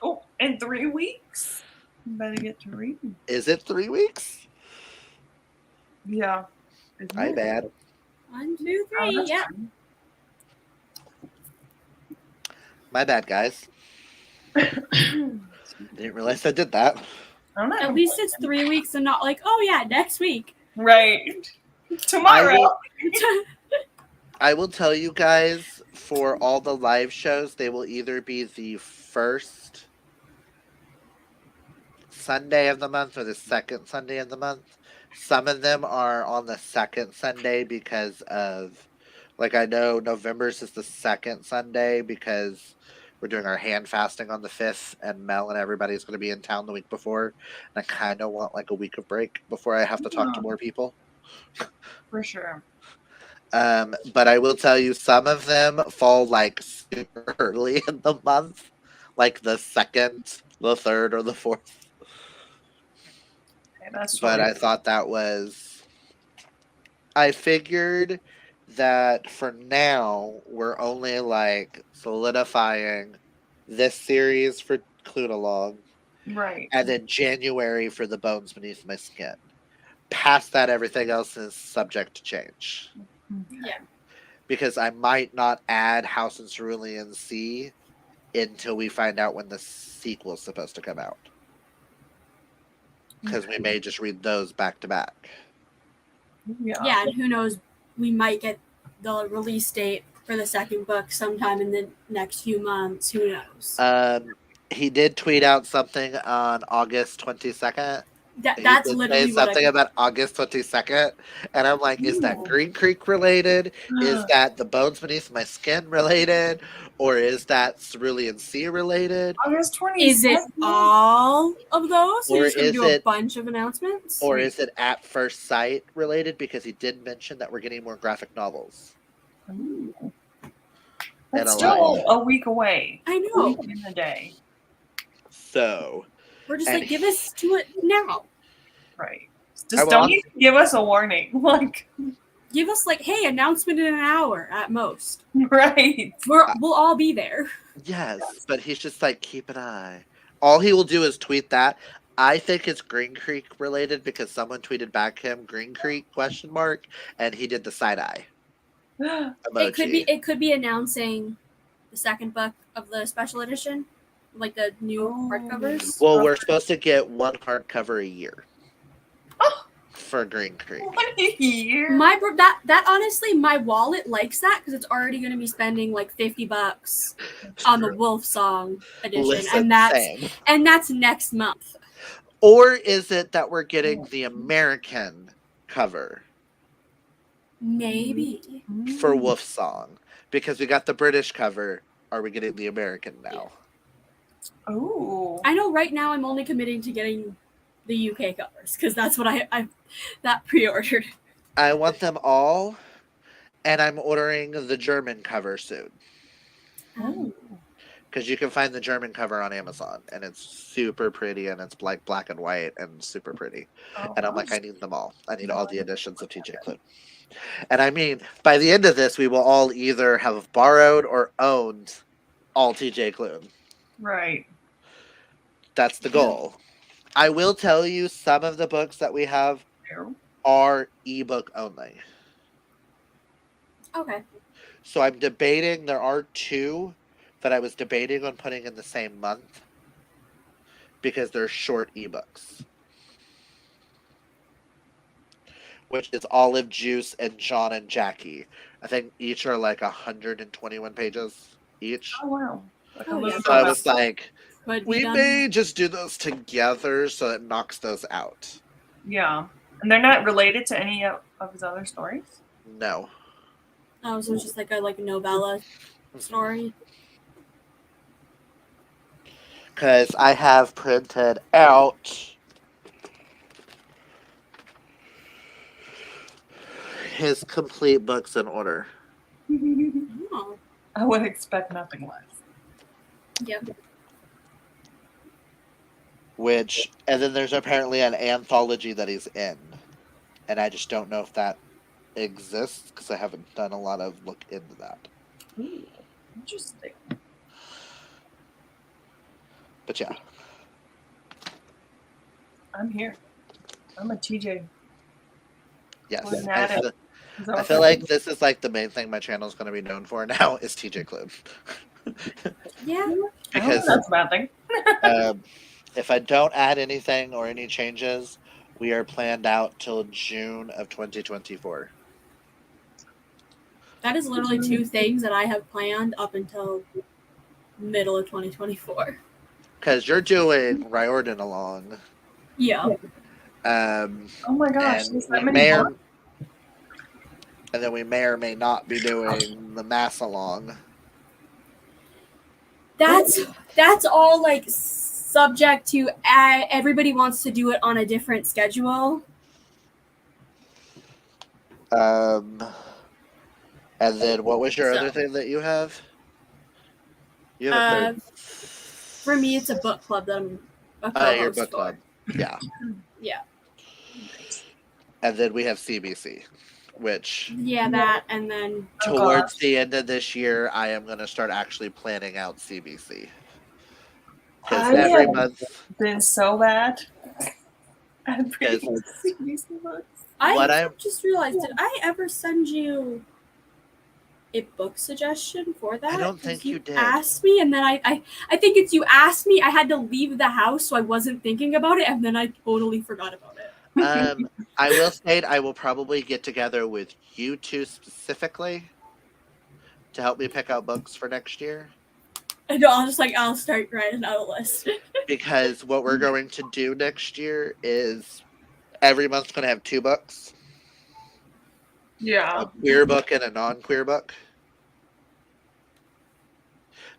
Oh, in 3 weeks? You better get to reading. Is it 3 weeks? Yeah. Isn't My it? bad. 1, 2, Oh, 3. that's Yeah. fine. My bad, guys. Didn't realize I did that. I'm not At least it's 3 weeks and not like, oh yeah, next week. right. Tomorrow. I will tell you guys, for all the live shows, they will either be the first Sunday of the month or the second Sunday of the month. Some of them are on the second Sunday because of, like, I know November's is the second Sunday because we're doing our hand fasting on the 5th, and Mel and everybody's going to be in town the week before. And I kind of want like a week of break before I have to talk to more people. For sure. But I will tell you, some of them fall like super early in the month, like the 2nd, the 3rd, or the 4th. Okay, that's But totally I thought that was. I figured that for now, we're only like solidifying this series for Klunealong, right. and then January for the Bones Beneath My Skin. Past that, everything else is subject to change. Yeah. Because I might not add House and Cerulean Sea until we find out when the sequel is supposed to come out. Because we may just read those back to back. Yeah, and who knows, we might get the release date for the second book sometime in the next few months. Who knows? He did tweet out something on August 22nd. He That's did say literally what something about August 22nd, and I'm like, is that Ooh. Green Creek related? Is that the Bones Beneath My Skin related? Or is that Cerulean Sea related? August 22nd. Is it all of those? So Or you're just going to is do a it- bunch of announcements? Or is it At First Sight related? Because he did mention that we're getting more graphic novels. Ooh. And That's a still live. a week away. I A know. week in a day. So, We're just and like, give us to it now. Right. I Just will don't also- even give us a warning. Like, Give us like, hey, announcement in an hour at most. right. We'll all be there. yes, but he's just like, keep an eye. All he will do is tweet that. I think it's Green Creek related because someone tweeted back him Green Creek ? And he did the side eye emoji. It could be announcing the second book of the special edition, like the new hardcovers. Well, we're supposed to get one hardcover a year for Green Creek. What a year. That honestly, my wallet likes that because it's already going to be spending like $50 on the Wolf Song edition, Listen, same. and that's next month. Or is it that we're getting the American cover Maybe. for Wolf Song? Because we got the British cover. Are we getting the American now? Oh. I know right now I'm only committing to getting the UK covers because that's what I that pre-ordered. I want them all, and I'm ordering the German cover soon. Oh. because you can find the German cover on Amazon, and it's super pretty, and it's like black and white and super pretty. Oh, And I'm I'll like, I just- need them all. I need all the editions of TJ Klune. And I mean, by the end of this, we will all either have borrowed or owned all TJ Klune. Right. That's the goal. I will tell you, some of the books that we have Ew. are ebook only. Okay. So I'm debating. There are two that I was debating on putting in the same month because they're short ebooks, which is Olive Juice and John and Jackie. I think each are like 121 pages each. Oh wow. Like a Oh, yeah. movie So I about- was like, Could be we done. may just do those together so it knocks those out. Yeah. And they're not related to any of his other stories? No. Oh, so it's just like a novella story. Because I have printed out his complete books in order. Oh. I would expect nothing less. Yeah. Which, and then there's apparently an anthology that he's in. And I just don't know if that exists because I haven't done a lot of look into that. Ooh, interesting. But yeah. I'm here. I'm a TJ. Yes. We're I at it. feel, Is that I what feel that like is? this is like the main thing my channel is going to be known for now is TJ Klune. Yeah. I don't Because think that's a bad thing. if I don't add anything or any changes, we are planned out till June of 2024. That is literally two things that I have planned up until middle of 2024. Because you're doing Riordan along. Yeah. Um, Oh my gosh, and there's we that many may books? or, and then we may or may not be doing the mass along. That's all like subject to everybody wants to do it on a different schedule. And then what was your So. other thing that you have? You have a third. For me, it's a book club that I'm a Your co-host book for. club. Yeah. Yeah. And then we have CBC, which Yeah, that, and then Oh, towards gosh. the end of this year, I am going to start actually planning out CBC. Because I every have month, been so bad at Yes. reading CBC books. What I I'm- just realized, did I ever send you a book suggestion for that? I don't 'Cause think you did. asked me, and then I think it's you asked me. I had to leave the house, so I wasn't thinking about it, and then I totally forgot about it. I will state I will probably get together with you two specifically to help me pick out books for next year. I know, I'll start writing out a list. Because what we're going to do next year is every month's going to have two books. Yeah. A queer book and a non-queer book.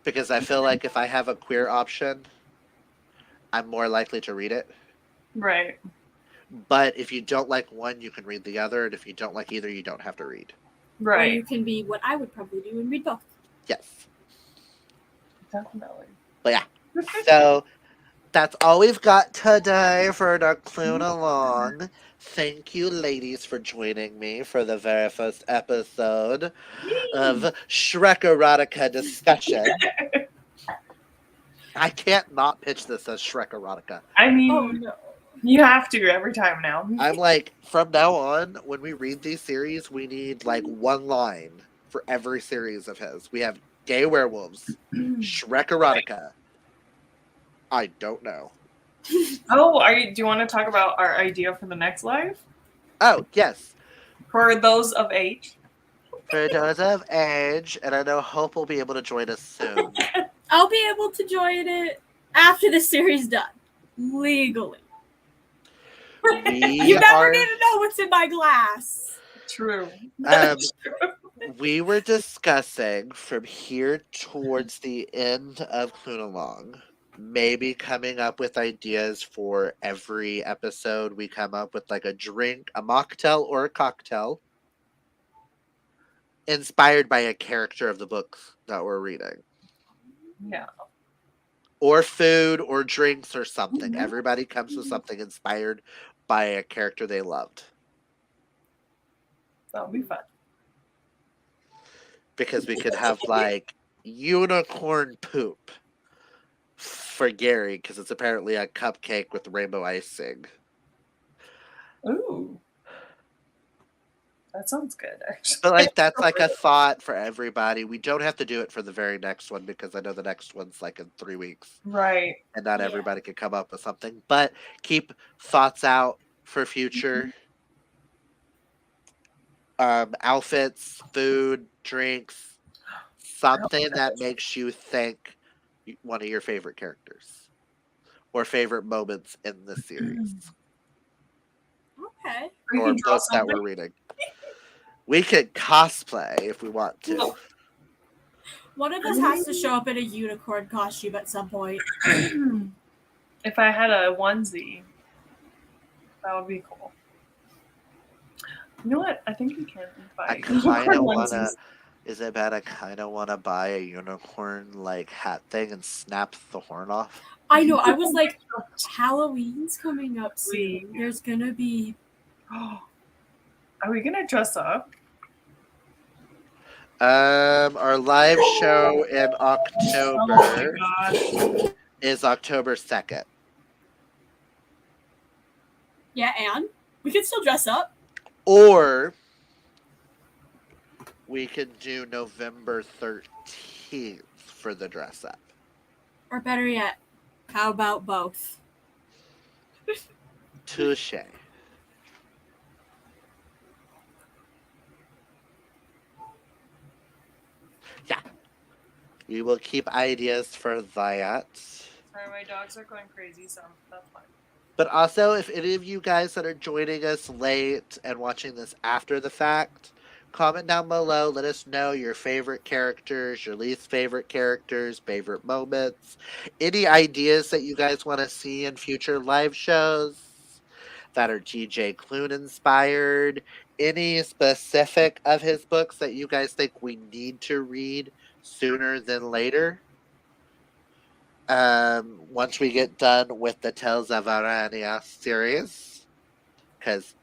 Because I feel like if I have a queer option, I'm more likely to read it. Right. But if you don't like one, you can read the other. And if you don't like either, you don't have to read. Or Right. you can be what I would probably do and read both. Yes. Definitely. But yeah. So that's all we've got today for the Klunealong. Thank you, ladies, for joining me for the very first episode of Shrek Erotica discussion. I can't not pitch this as Shrek Erotica. I mean, Oh no. you have to every time now. I'm like, from now on, when we read these series, we need like one line for every series of his. We have gay werewolves, Shrek Erotica. I don't know. Oh, do you want to talk about our idea for the next live? Oh, yes. For those of age. For those of age, and I know Hope will be able to join us soon. I'll be able to join it after the series done. Legally. You never need to know what's in my glass. True. We were discussing from here towards the end of Klunealong, maybe coming up with ideas for every episode. We come up with like a drink, a mocktail or a cocktail inspired by a character of the book that we're reading. Yeah. or food or drinks or something. Everybody comes with something inspired by a character they loved. That'll be fun. Because we could have like unicorn poop for Gary because it's apparently a cupcake with rainbow icing. Ooh. That sounds good, actually. But like that's like a thought for everybody. We don't have to do it for the very next one because I know the next one's like in 3 weeks. Right. And not Yeah. everybody can come up with something. But keep thoughts out for future. Outfits, food, drinks, something that makes you think one of your favorite characters or favorite moments in the series Okay. We or can draw book that something. we're reading. We could cosplay if we want to. One of us has to show up in a unicorn costume at some point. If I had a onesie, that would be cool. You know what? I think we can buy I kind of want to. Is it bad? I kind of want to buy a unicorn like hat thing and snap the horn off. I know. I was like, Halloween's coming up soon. There's gonna be. Are we gonna dress up? Our live show in October is October 2nd. Yeah, and we can still dress up. Or we could do November 13th for the dress up. Or better yet, how about both? Touche. Yeah. We will keep ideas for that. Sorry, my dogs are going crazy, so that's fine. But also, if any of you guys that are joining us late and watching this after the fact, comment down below. Let us know your favorite characters, your least favorite characters, favorite moments, any ideas that you guys want to see in future live shows that are TJ Klune inspired, any specific of his books that you guys think we need to read sooner than later. Once we get done with the Tales of Verania series, because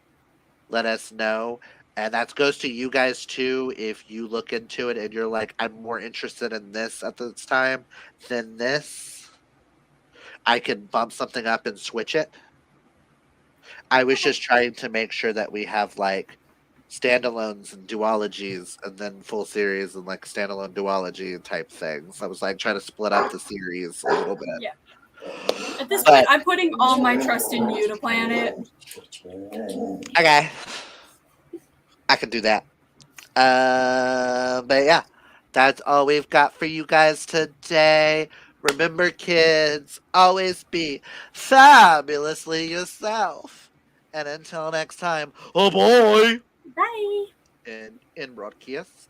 let us know. And that goes to you guys too. If you look into it and you're like, I'm more interested in this at this time than this, I can bump something up and switch it. I was just trying to make sure that we have like standalones and duologies and then full series and like standalone duology type things. I was like trying to split up the series a little bit. Yeah. At this point, I'm putting all my trust in you to plan it. Okay. I can do that. But yeah, that's all we've got for you guys today. Remember, kids, always be fabulously yourself. And until next time, oh boy! Bye. In broadcast.